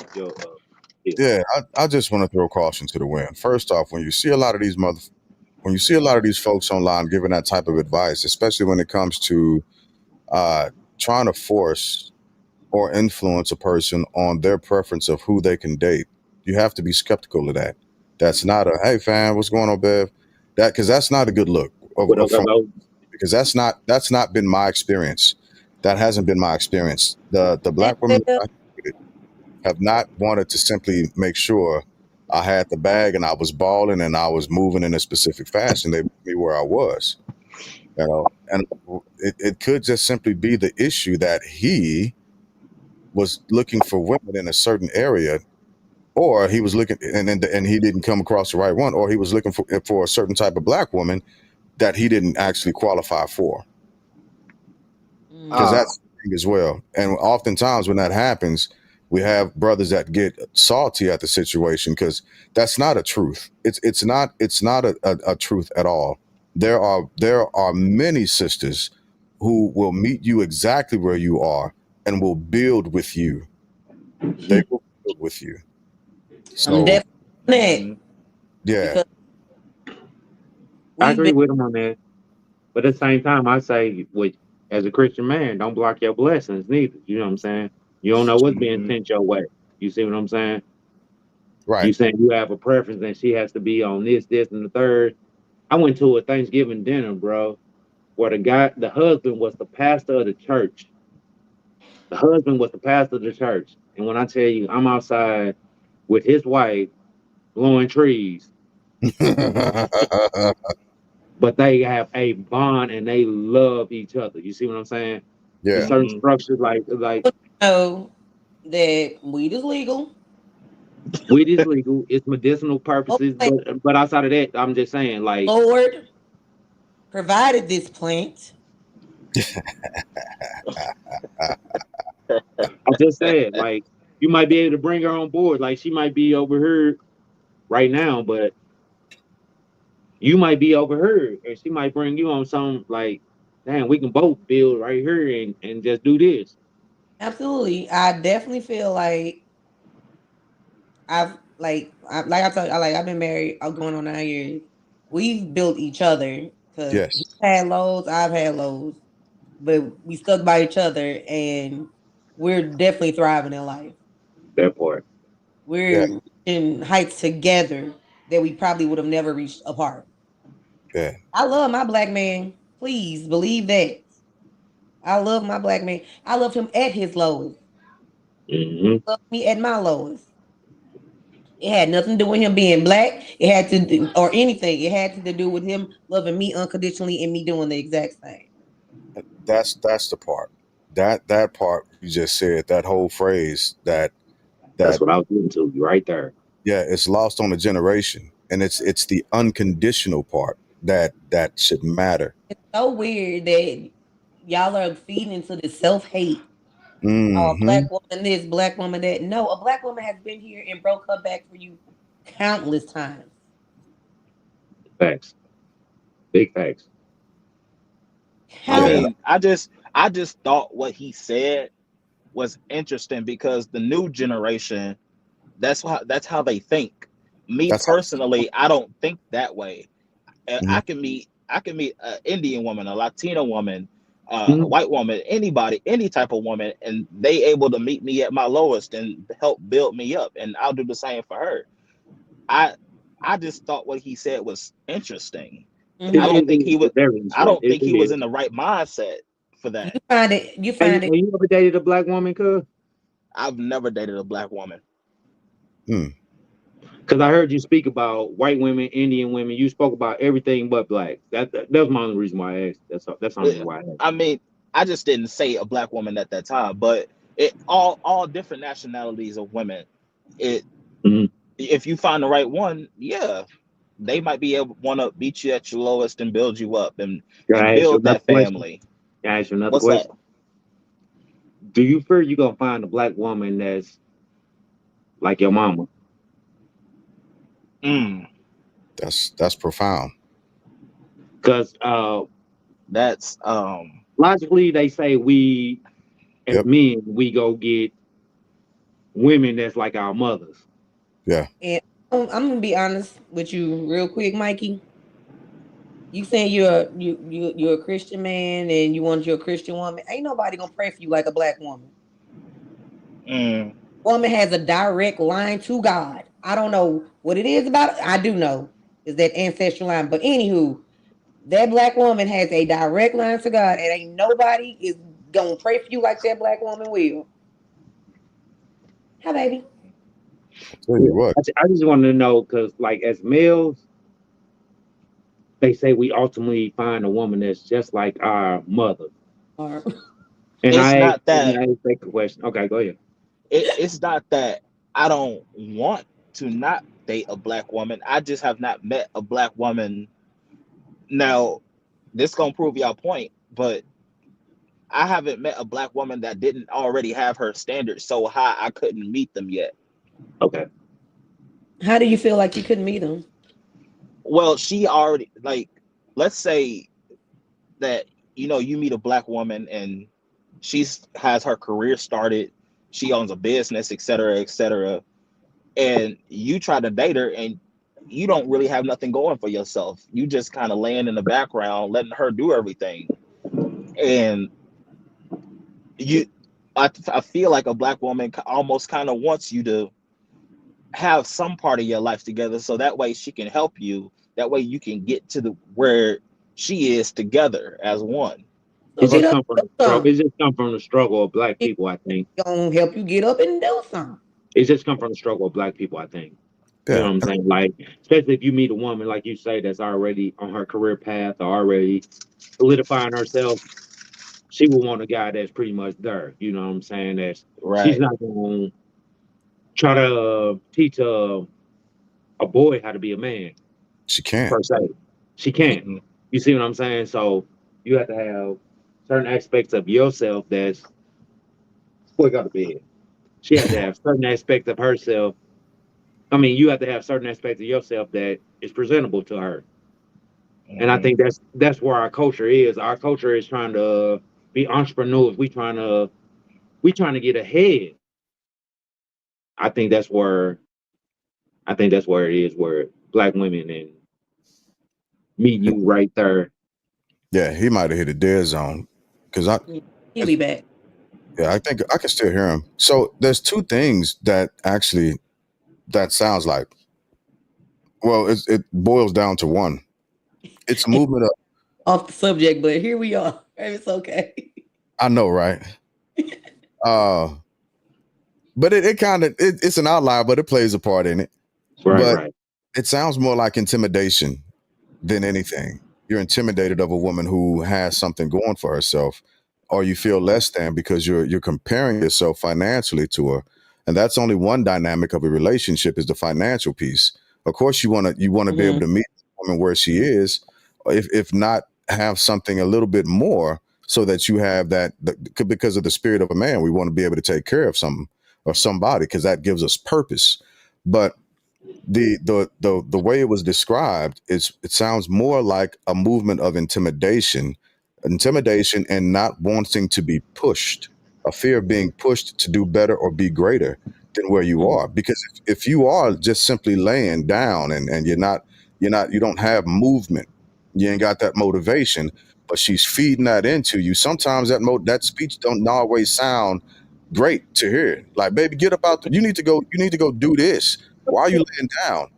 Yeah. I just want to throw caution to the wind. First off, when you see a lot of these folks online giving that type of advice, especially when it comes to trying to force or influence a person on their preference of who they can date, you have to be skeptical of that. That's not a hey fam, what's going on, Bev? Because that's not a good look because that's not been my experience. That hasn't been my experience. The black women Yeah. I dated have not wanted to simply make sure I had the bag and I was balling and I was moving in a specific fashion. They put me where I was. You know, and it could just simply be the issue that he was looking for women in a certain area, or he was looking and he didn't come across the right one, or he was looking for a certain type of black woman that he didn't actually qualify for. Because that's the thing as well. And oftentimes when that happens, we have brothers that get salty at the situation because that's not a truth. It's not a truth at all. There are many sisters who will meet you exactly where you are and will build with you. They will build with you. I'm So definitely yeah, because I we've agree been with him on that. But at the same time, I say, as a Christian man, don't block your blessings neither. You know what I'm saying? You don't know what's being Mhm. sent your way. You see what I'm saying? right. You saying you have a preference and she has to be on this, and the third. I went to a Thanksgiving dinner, bro, where the husband was the pastor of the church. The husband was the pastor of the church. And when I tell you, I'm outside with his wife blowing trees, but they have a bond and they love each other. You see what I'm saying? There's Yeah. certain Mhm. structures like know that weed is legal. weed is legal, it's medicinal Oh, purposes, wait, but outside of that, I'm just saying, like Lord provided this plant. I just said, like you might be able to bring her on board. Like she might be overheard right now, but you might be overheard, and she might bring you on some like, damn, we can both build right here and just do this. Absolutely. I definitely feel like like I told you, I've been married going on 9 years. We've built each other because Yes. he had lows, I've had lows, but we stuck by each other and we're definitely thriving in life. That part. Yeah. We're in heights together that we probably would have never reached apart. Yeah. I love my black man. Please believe that. I love my black man. I loved him at his lowest. Hmm. Loved me at my lowest. It had nothing to do with him being black. It had to do, or anything. It had to do with him loving me unconditionally and me doing the exact same. That's the part. That part you just said, that whole phrase That's that what I was getting to right there. yeah, it's lost on a generation. And it's the unconditional part that should matter. It's so weird that y'all are feeding into the self hate. Oh, Hmm. black woman this, black woman that. No, a black woman has been here and broke her back for you countless times. Facts, big facts. I Yeah. Countless. mean, I just thought what he said was interesting because the new generation, that's how they think. Me That's how. personally, I don't think that way. Mhm. I can meet an Indian woman, a Latina woman, a Mhm. white woman, anybody, any type of woman, and they able to meet me at my lowest and help build me up, and I'll do the same for her. I I just thought what he said was interesting. I Hmm. don't think he It's was. very I interesting. don't think he It was is. in the right mindset for that. You Hey, find it. you ever dated a black woman, cuz? I've never dated a black woman. Mm. Because I heard you speak about white women, Indian women. You spoke about everything but black. That's my only reason why I asked. That's the only reason why I asked. I mean, I just didn't say a black woman at that time, but it all different nationalities of women. It Mhm. if you find the right one, yeah, they might be able want to beat you at your lowest and build you up Can and I ask you build another that question? family. Can I ask you another What's that? question? Do you fear you're gonna find a black woman that's like your mama? Mm, That's profound. Because that's logically they say we as Yep. men we go get women that's like our mothers. Yeah. And I'm gonna be honest with you real quick, Mikey. You saying you're a Christian man and you want your Christian woman. Ain't nobody gonna pray for you like a black woman. mm, Woman has a direct line to God. I don't know what it is about it. I do know is that ancestral line. But anywho, that black woman has a direct line to God, and ain't nobody is gonna pray for you like that black woman will. Hi, baby. Tell Yeah. you what. I just wanted to know because like as males, they say we ultimately find a woman that's just like our mother. Or And It's I not that asked that question. Okay, go ahead. it's not that I don't want to not date a black woman. I just have not met a black woman. Now, this gonna prove y'all point, but I haven't met a black woman that didn't already have her standards so high I couldn't meet them yet. Okay. how do you feel like you couldn't meet them? Well, she already like, let's say that you meet a black woman and she's has her career started, she owns a business, et cetera, and you try to date her and you don't really have nothing going for yourself. You just kind of laying in the background, letting her do everything. And you, I feel like a black woman almost kind of wants you to have some part of your life together, so that way she can help you. That way you can get to the where she is together as one. It So get just up come from and the do struggle. something. It just come from the struggle of black people, I think. It's gonna help you get up and do something. It just come from the struggle of black people, I think. You know Yeah. what I'm saying? Like, especially if you meet a woman, like you say, that's already on her career path or already solidifying herself, she will want a guy that's pretty much there. You know what I'm saying? That's she's Right. not gonna try to teach a boy how to be a man She can't. per se. She can't. Mhm. You see what I'm saying? So you have to have certain aspects of yourself that's boy got to bed. She has to have certain aspects of herself. I mean, you have to have certain aspects of yourself that is presentable to her. And I Mhm. think that's where our culture is. Our culture is trying to be entrepreneurs. We trying to get ahead. I think that's where it is, where black women and meet you right there. Yeah, he might have hit a dead zone because He'll be back. I think I can still hear him. So there's two things that actually that sounds like. Well, it boils down to one. It's a movement of. Off the subject, but here we are. It's okay. I know, right? But it kind of it's an outlier, but it plays a part in it. Right, But right. it sounds more like intimidation than anything. You're intimidated of a woman who has something going for herself, or you feel less than because you're comparing yourself financially to her. And that's only one dynamic of a relationship is the financial piece. Of course, you want to be able to meet the woman where she is, if not have something a little bit more, so that you have because of the spirit of a man, we want to be able to take care of something or somebody because that gives us purpose. But the way it was described it sounds more like a movement of intimidation and not wanting to be pushed, a fear of being pushed to do better or be greater than where you are. Because if you are just simply laying down and you don't have movement, you ain't got that motivation, but she's feeding that into you. Sometimes that speech don't always sound great to hear. Like, baby, get up out there. You need to go do this. Why are you laying down?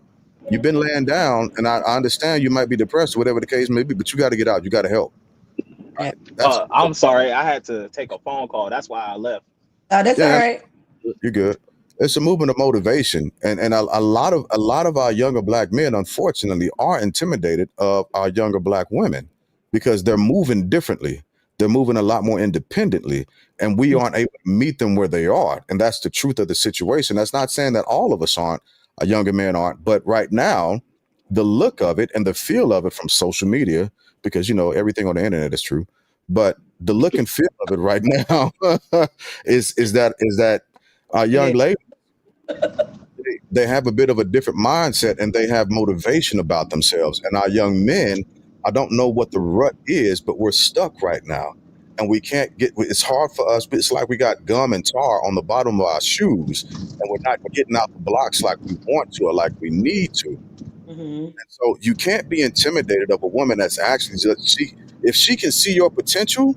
You've been laying down, and I understand you might be depressed, whatever the case may be, but you got to get out. You got to help. Right? That's I'm sorry, I had to take a phone call. That's why I left. That's all right. You're good. It's a movement of motivation, and a lot of our younger black men, unfortunately, are intimidated of our younger black women because they're moving differently. They're moving a lot more independently, and we aren't able to meet them where they are. And that's the truth of the situation. That's not saying that all of us aren't, our younger men aren't, but right now, the look of it and the feel of it from social media, because everything on the internet is true, but the look and feel of it right now is that our young Yeah. ladies, they have a bit of a different mindset and they have motivation about themselves. And our young men, I don't know what the rut is, but we're stuck right now. And we can't it's hard for us, but it's like we got gum and tar on the bottom of our shoes and we're not getting out the blocks like we want to or like we need to. And so you can't be intimidated of a woman that's actually if she can see your potential,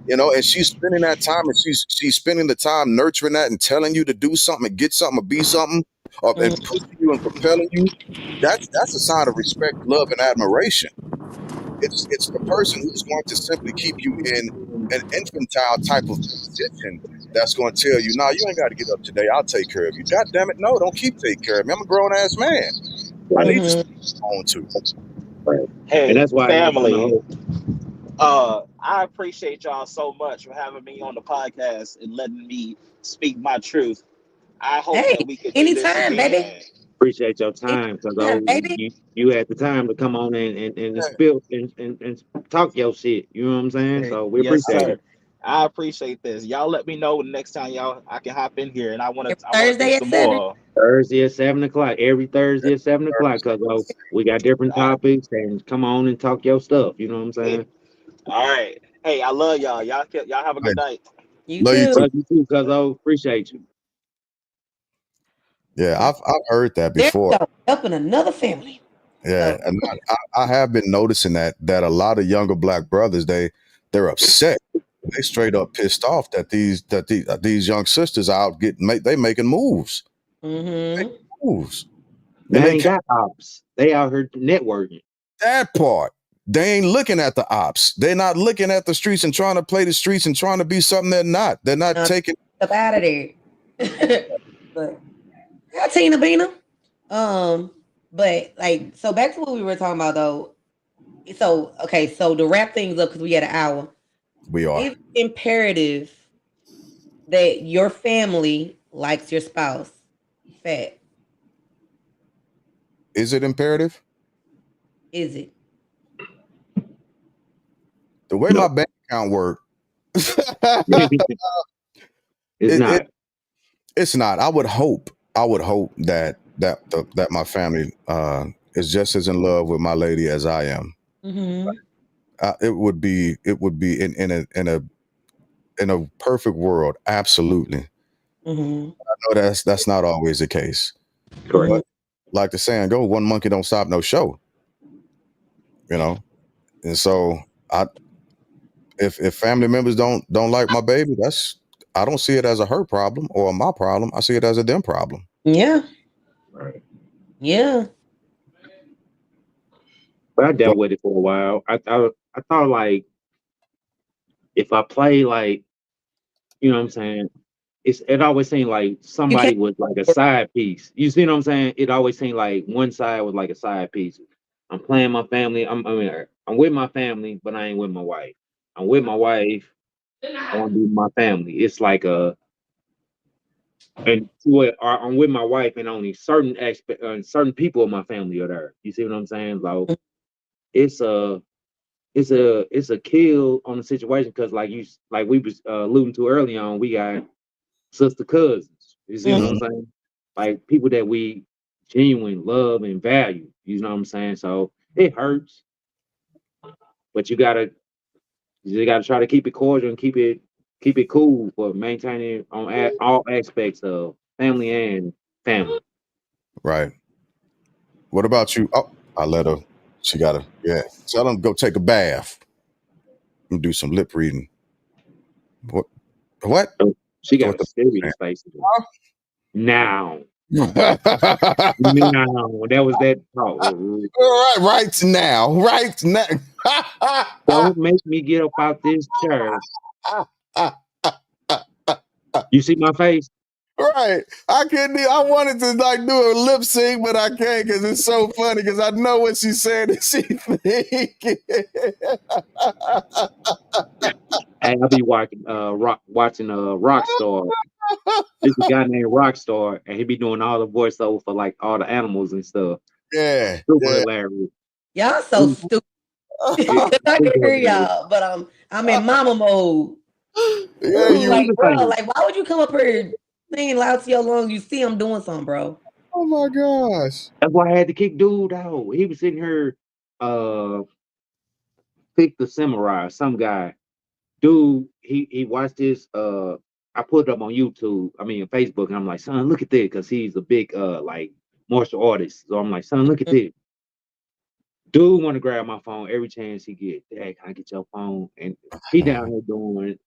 and she's spending that time and she's spending the time nurturing that and telling you to do something and get something or be something and pushing you and propelling you, that's a sign of respect, love, and admiration. It's the person who's going to simply keep you in an infantile type of position that's going to tell you, "No, you ain't got to get up today. I'll take care of you." God damn it, no, don't keep taking care of me. I'm a grown ass man. I need to on to. And Hey, that's why on the family. whole, I appreciate y'all so much for having me on the podcast and letting me speak my truth. I hope Hey, that we could do this anytime, baby. again. appreciate your time because Anytime, baby. you had the time to come on and spill and talk your shit. You know what I'm saying? Hey, So we yes, appreciate sir. it. I appreciate this. Y'all let me know the next time I can hop in here and I Every wanna do Thursday at some 7. more. Thursday at 7 o'clock. Every Thursday at 7 o'clock because we got different All topics and come on and talk your stuff. You know what I'm saying? right. Hey, I love y'all. Y'all have a Hey, good night. You love you too. too. Love you too, cuz appreciate you. Yeah, I've heard that There before. we go. Helping another family. Yeah, So, and I have been noticing that a lot of younger black brothers they're upset. They straight up pissed off that these young sisters out they making moves, mm-hmm. moves, They and they ain't got ops. They out here networking. that part. They ain't looking at the ops. They're not looking at the streets and trying to play the streets and trying to be something they're not. They're not taking. Up out of there. But yeah, Tina Bina. But like, so back to what we were talking about though. So okay, so to wrap things up because we had an hour. We are. It's imperative that your family likes your spouse. Fact. Is it imperative? Is it? The way my bank account work, It's not. It's not. I would hope that my family is just as in love with my lady as I am. Mm-hmm. It would be in a perfect world, absolutely. Mm-hmm. I know that's not always the case. Correct. But like the saying go, one monkey don't stop no show. You know, and so if family members don't like my baby, I don't see it as a her problem or my problem. I see it as a them problem. Yeah. Right. Yeah. But I dealt with it for a while. I thought like if I play like, you know what I'm saying, it always seemed like somebody can't- was like a side piece. You see what I'm saying? It always seemed like one side was like a side piece. I'm playing my family. I'm with my family, but I ain't with my wife. I'm with my wife. I want to be with my family. It's like I'm with my wife, and only certain people of my family are there. You see what I'm saying? So it's a kill on the situation because like we was alluding to early on, we got sister cousins. You see what I'm saying? Like people that we genuinely love and value. You know what I'm saying? So it hurts, but you gotta try to keep it cordial and keep it cool for maintaining on all aspects of family and family. Right. What about you? Oh, I let her. She gotta. Yeah. Tell them to go take a bath and do some lip reading. What? What? So she got What a the- serious face. Now, All now, that was that talk. right. Right now. Right now. Don't make me get up out this chair. You see my face? Right. I couldn't. I wanted to like do a lip sync, but I can't because it's so funny. Because I know what she said and she thinking. And I'll be watching Rockstar. There's a guy named Rockstar, and he be doing all the voiceover for like all the animals and stuff. Yeah. Super Yeah. hilarious. Y'all so stupid. I can hear y'all, but I'm in mama mode. Yeah. You. Like, bro, like, why would you come up here singing loud to your lungs? You see I'm doing something, bro. Oh my gosh. That's why I had to kick dude out. He was sitting here, pick the samurai, some guy. Dude, he watched this. I put it up on YouTube. I mean, on Facebook, and I'm like, son, look at this, because he's a big like martial artist. So I'm like, son, look at this. Dude want to grab my phone every chance he get. Dad, can I get your phone? And he down here doing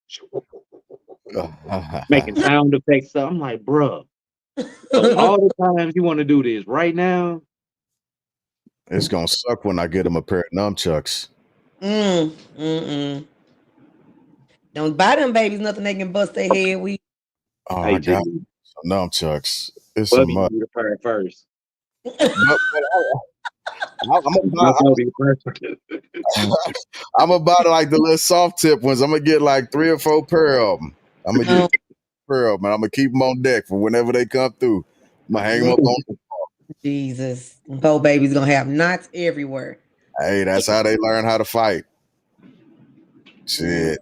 making sound effects. So I'm like, bruh. So all the times you want to do this right now. It's gonna suck when I get him a pair of nunchucks. Don't buy them babies nothing they can bust their head with. Oh, Hey, I got Jimmy, some nunchucks. It's Bubby some need a pair first. but That's gonna be perfect. I'm about like the little soft tip ones. I'm gonna get like 3 or 4 pair of them. I'm gonna get Oh, pair of them, and I'm gonna keep them on deck for whenever they come through. I'm gonna hang them up on. Jesus. Bo baby's gonna have knots everywhere. Hey, that's how they learn how to fight. Shit,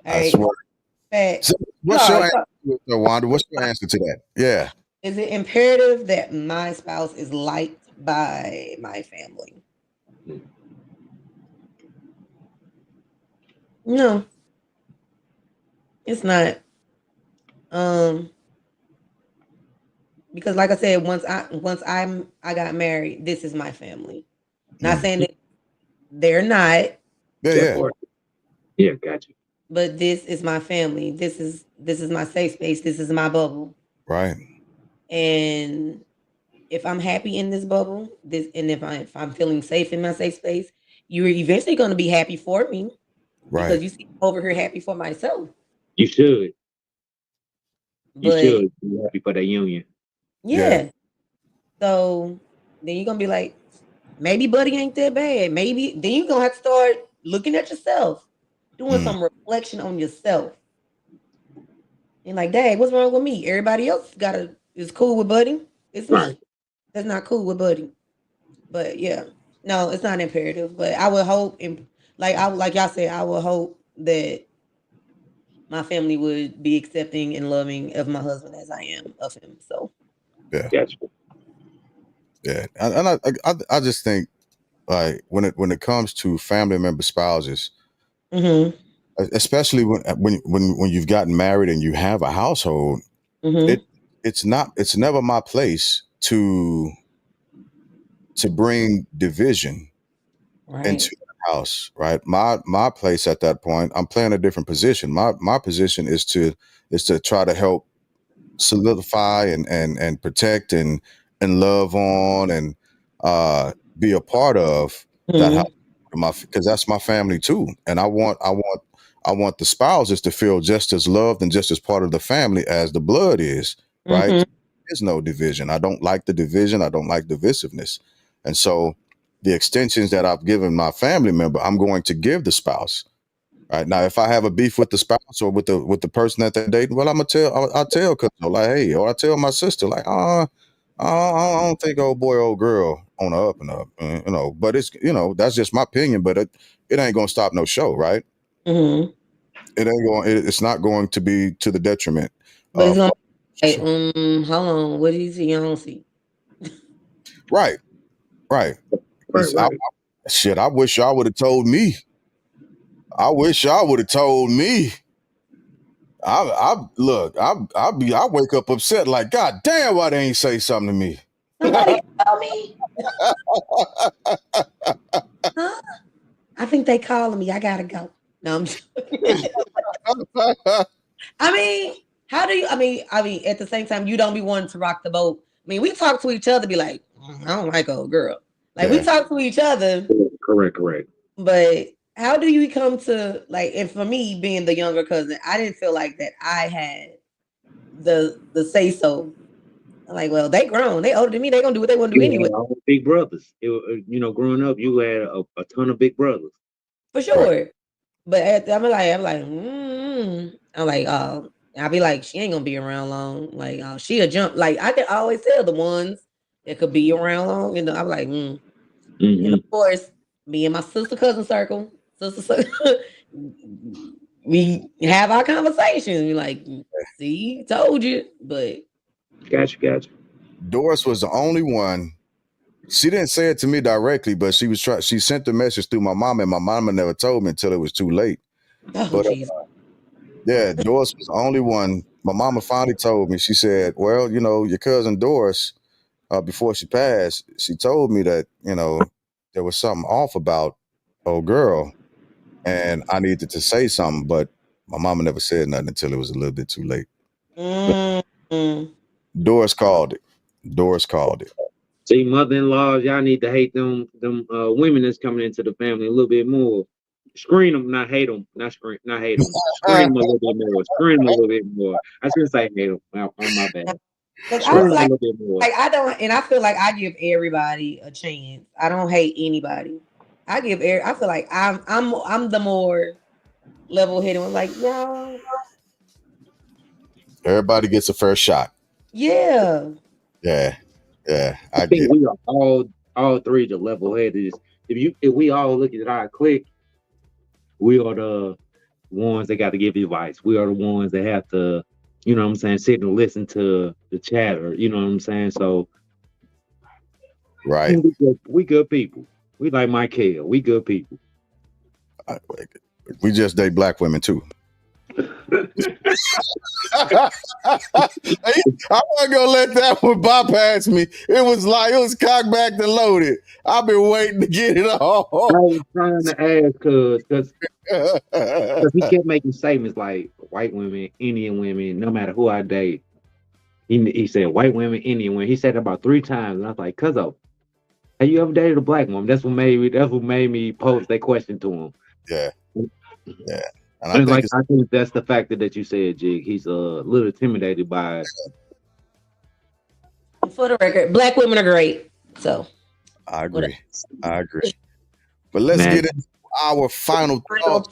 I Hey, swear. Pat, So what's your Charles, answer, Wanda? What's your answer to that? Yeah. is it imperative that my spouse is liked by my family? No, it's not. Because like I said, once I got married, this is my family. Not saying that they're not, Yeah. Yeah, gotcha. but this is my family. This is my safe space. This is my bubble. Right. And if I'm happy in this bubble, and if I'm feeling safe in my safe space, you're eventually going to be happy for me because Right. you see me over here happy for myself. You should. You But should be happy for that union. yeah. So then you're gonna be like, maybe Buddy ain't that bad. Maybe then you're gonna have to start looking at yourself, doing some reflection on yourself. And like, dang, what's wrong with me? Everybody else is cool with Buddy. It's Right. me. That's not cool with Buddy. But yeah, no, it's not imperative. But I would hope, like y'all said, I would hope that my family would be accepting and loving of my husband as I am of him. So Yeah. Gotcha. Yeah. And I just think like when it comes to family member spouses, especially when you've gotten married and you have a household, it's never my place to bring division into the house, right? My place at that point, I'm playing a different position. My position is to try to help solidify and protect and love on and be a part of that house, because that's my family too. And I want the spouses to feel just as loved and just as part of the family as the blood is, right? There's no division. I don't like the division. I don't like divisiveness. And so the extensions that I've given my family member, I'm going to give the spouse. Right now, if I have a beef with the spouse or with the person that they're dating, well, I'll tell cuz like, hey, or I tell my sister like, I don't think old boy, old girl on the up and up, but it's, that's just my opinion, but it ain't going to stop no show, right? It's not going to be to the detriment. But it's gonna hey, hold on, what is he? I don't see. Right. Shit, I wish y'all would have told me. I wish y'all would have told me. I wake up upset like, God damn, why they ain't say something to me? Somebody call me. Huh? I think they calling me. I gotta go. No, I'm I mean, how do you? I mean, at the same time, you don't be wanting to rock the boat. I mean, we talk to each other, be like, I don't like old girl. Like we talk to each other. Correct. But how do you come to like? And for me, being the younger cousin, I didn't feel like that I had the say so. I'm like, well, they grown, they older than me, they gonna do what they want to do anyway. Big brothers. Growing up, you had a ton of big brothers. For sure. But I'm like, I'll be like, she ain't gonna be around long. Like, she'll jump. Like, I can always tell the ones that could be around long. And I'm like, And of course, me and my cousin circle, we have our conversations. We like, see, told you. But Gotcha. Doris was the only one. She didn't say it to me directly, but she sent the message through my mom, and my mama never told me until it was too late. Yeah, Doris was the only one. My mama finally told me. She said, well, your cousin Doris, before she passed, she told me that, there was something off about old girl, and I needed to say something, but my mama never said nothing until it was a little bit too late. Doris called it. See, mother-in-laws, y'all need to hate them women that's coming into the family a little bit more. Screen them, not hate them. Not hate them. Screen them a little bit more. I shouldn't say hate them. On my bad. Because I Sure. feel Explain a like little bit more. I don't, and I feel like I give everybody a chance. I don't hate anybody. I feel like I'm the more level-headed one. Like, no, Everybody gets a fair shot. yeah. Yeah. Yeah. I I get think it. we are all three the level headed. If we all look at our clique, we are the ones that got to give advice. We are the ones that have to, you know what I'm saying, sit and listen to the chatter. You know what I'm saying? So Right. we good people. We like Michael. We good people. We just date black women too. I wasn't gonna let that one bypass me. It was cocked back and loaded. I've been waiting to get it I all. was trying to ask because he kept making statements like white women, Indian women, no matter who I date. He said white women, Indian women. He said it about 3 times, and I was like, "Cuzzo, have you ever dated a black woman?" That's what made me pose that question to him. Yeah. Yeah. And And like I think that's the factor that you said, Jig. He's a little intimidated by. For the record, black women are great. So I agree. But let's Man. get into our final thoughts.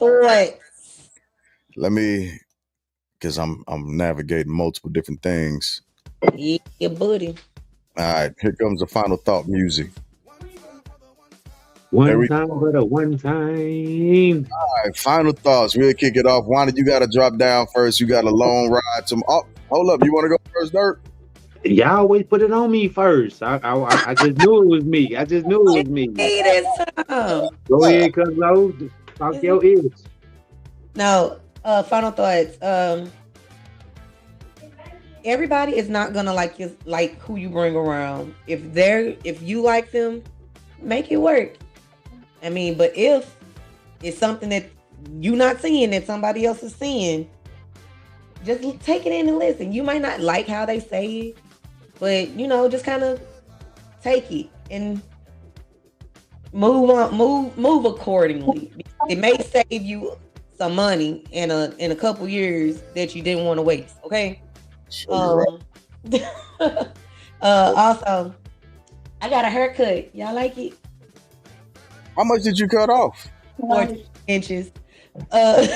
Let me, because I'm navigating multiple different things. Yeah, buddy. All right, here comes the final thought music. One time, but a one time. All right, final thoughts. We'll kick it off. Wanda, you got to drop down first. You got a long ride. Hold up. You want to go first, Dirt? Y'all always put it on me first. I just knew it was me. Hey, this time. Go ahead, Cuzzo. Talk your ears. No, final thoughts. Everybody is not gonna like who you bring around. If you like them, make it work. I mean, but if it's something that you're not seeing that somebody else is seeing, just take it in and listen. You might not like how they say it, but just kind of take it and move on, move accordingly. It may save you some money in a couple years that you didn't want to waste. Okay. Also, I got a haircut. Y'all like it? How much did you cut off? 4 inches. And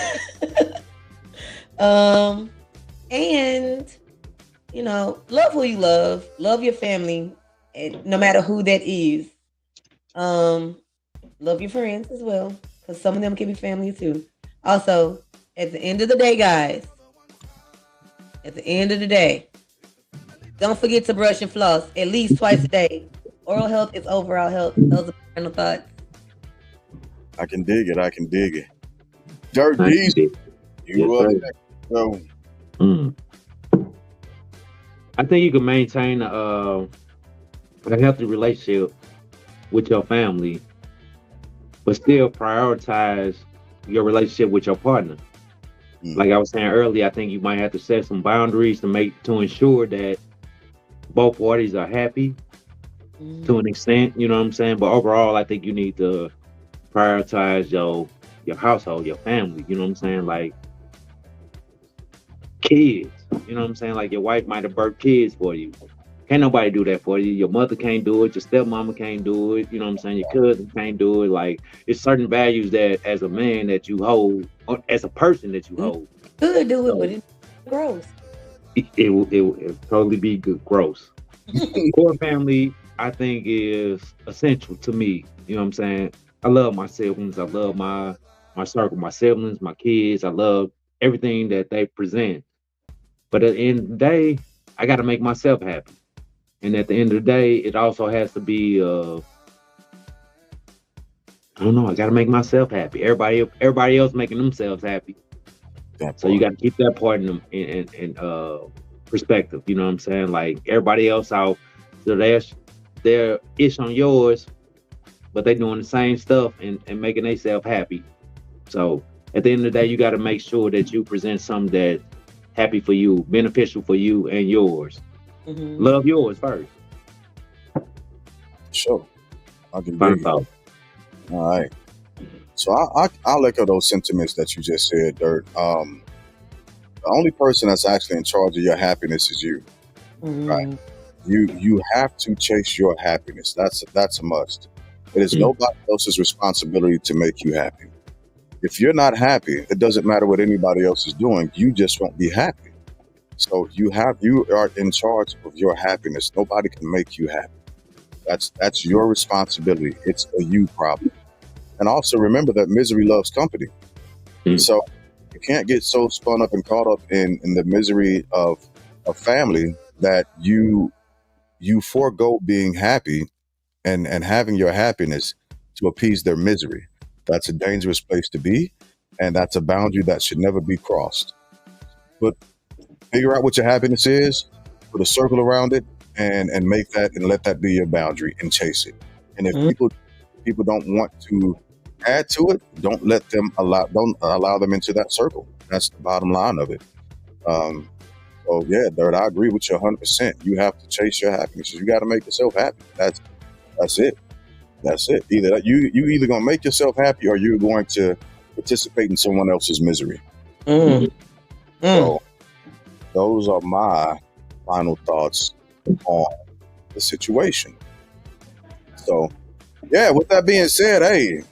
love who you love your family, and no matter who that is. Love your friends as well, because some of them can be family too. Also, at the end of the day, guys, don't forget to brush and floss at least twice a day. Oral health is overall health. Those are my final thoughts. I can dig it. Dirt Diesel. You up next. So, I think you can maintain a healthy relationship with your family, but still prioritize your relationship with your partner. Like I was saying earlier, I think you might have to set some boundaries to ensure that both parties are happy to an extent, you know what I'm saying? But overall, I think you need to prioritize your household, your family, you know what I'm saying? Like kids, you know what I'm saying? Like your wife might have birthed kids for you. Can't nobody do that for you. Your mother can't do it. Your stepmama can't do it. You know what I'm saying? Your cousin can't do it. Like, it's certain values that as a man that you hold, or as a person that you hold. Could do it, but it's gross. It will totally be good, gross. Core family, I think, is essential to me. You know what I'm saying? I love my siblings. I love my circle, my siblings, my kids. I love everything that they present. But at the end of the day, I got to make myself happy. And at the end of the day, it also has to be, I don't know, I got to make myself happy. Everybody else making themselves happy. So you got to keep that part in perspective. You know what I'm saying? Like everybody else out, so they're ish on yours, but they doing the same stuff and making themselves happy. So at the end of the day, you got to make sure that you present something that's happy for you, beneficial for you and yours. Love yours first. Sure. I can dig it. All right. So I'll echo those sentiments that you just said, Dirt. The only person that's actually in charge of your happiness is you. Mhm. You have to chase your happiness. That's a must. It is nobody else's responsibility to make you happy. If you're not happy, it doesn't matter what anybody else is doing. You just won't be happy. So you are in charge of your happiness. Nobody can make you happy. That's your responsibility. It's a you problem. And also remember that misery loves company. So you can't get so spun up and caught up in the misery of a family that you forego being happy and having your happiness to appease their misery. That's a dangerous place to be, and that's a boundary that should never be crossed. But figure out what your happiness is, put a circle around it, and make that and let that be your boundary and chase it. And if people don't want to add to it, don't allow them into that circle. That's the bottom line of it. So yeah, Dirt, I agree with you 100%. You have to chase your happiness. You got to make yourself happy. That's it. That's it. Either you either gonna make yourself happy or you're going to participate in someone else's misery. So those are my final thoughts on the situation. So yeah, with that being said, hey,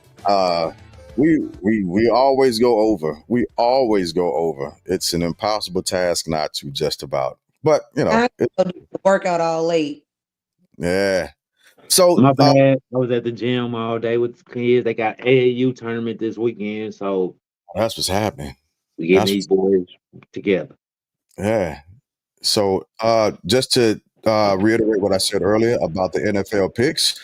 we always go over. We always go over. It's an impossible task not to, just about. But you know, I go do the workout all late. yeah. So My bad. I was at the gym all day with the kids. They got AAU tournament this weekend, so that's what's happening. we getting these boys together. Yeah. So just to reiterate what I said earlier about the NFL picks,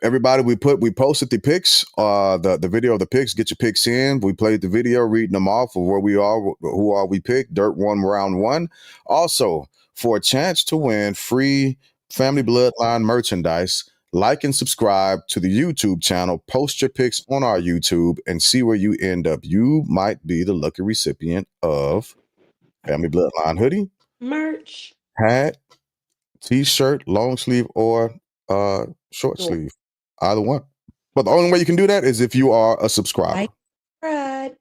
everybody, we posted the picks, the video of the picks. Get your picks in. We played the video reading them off of where we are, who are we picked. Dirt won round 1. Also, for a chance to win free Family Bloodline merchandise, like and subscribe to the YouTube channel. Post your picks on our YouTube and see where you end up. You might be the lucky recipient of Family Bloodline hoodie, merch, hat, t-shirt, long sleeve, or short sleeve. Either one. But the only way you can do that is if you are a subscriber. Right.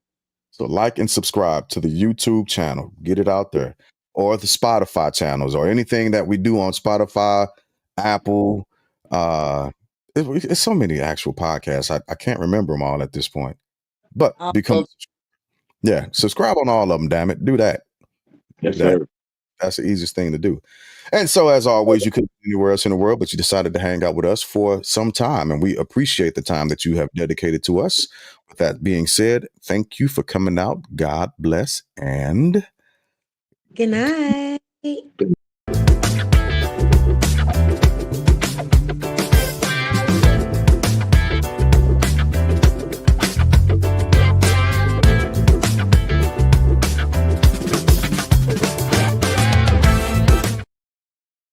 So like and subscribe to the YouTube channel. Get it out there. Or the Spotify channels, or anything that we do on Spotify, Apple. It's so many actual podcasts. I can't remember them all at this point. But subscribe on all of them, damn it. Do that. Yes, sir. That's the easiest thing to do. And so, as always, you could be anywhere else in the world, but you decided to hang out with us for some time, and we appreciate the time that you have dedicated to us. With that being said, thank you for coming out. God bless, and good night.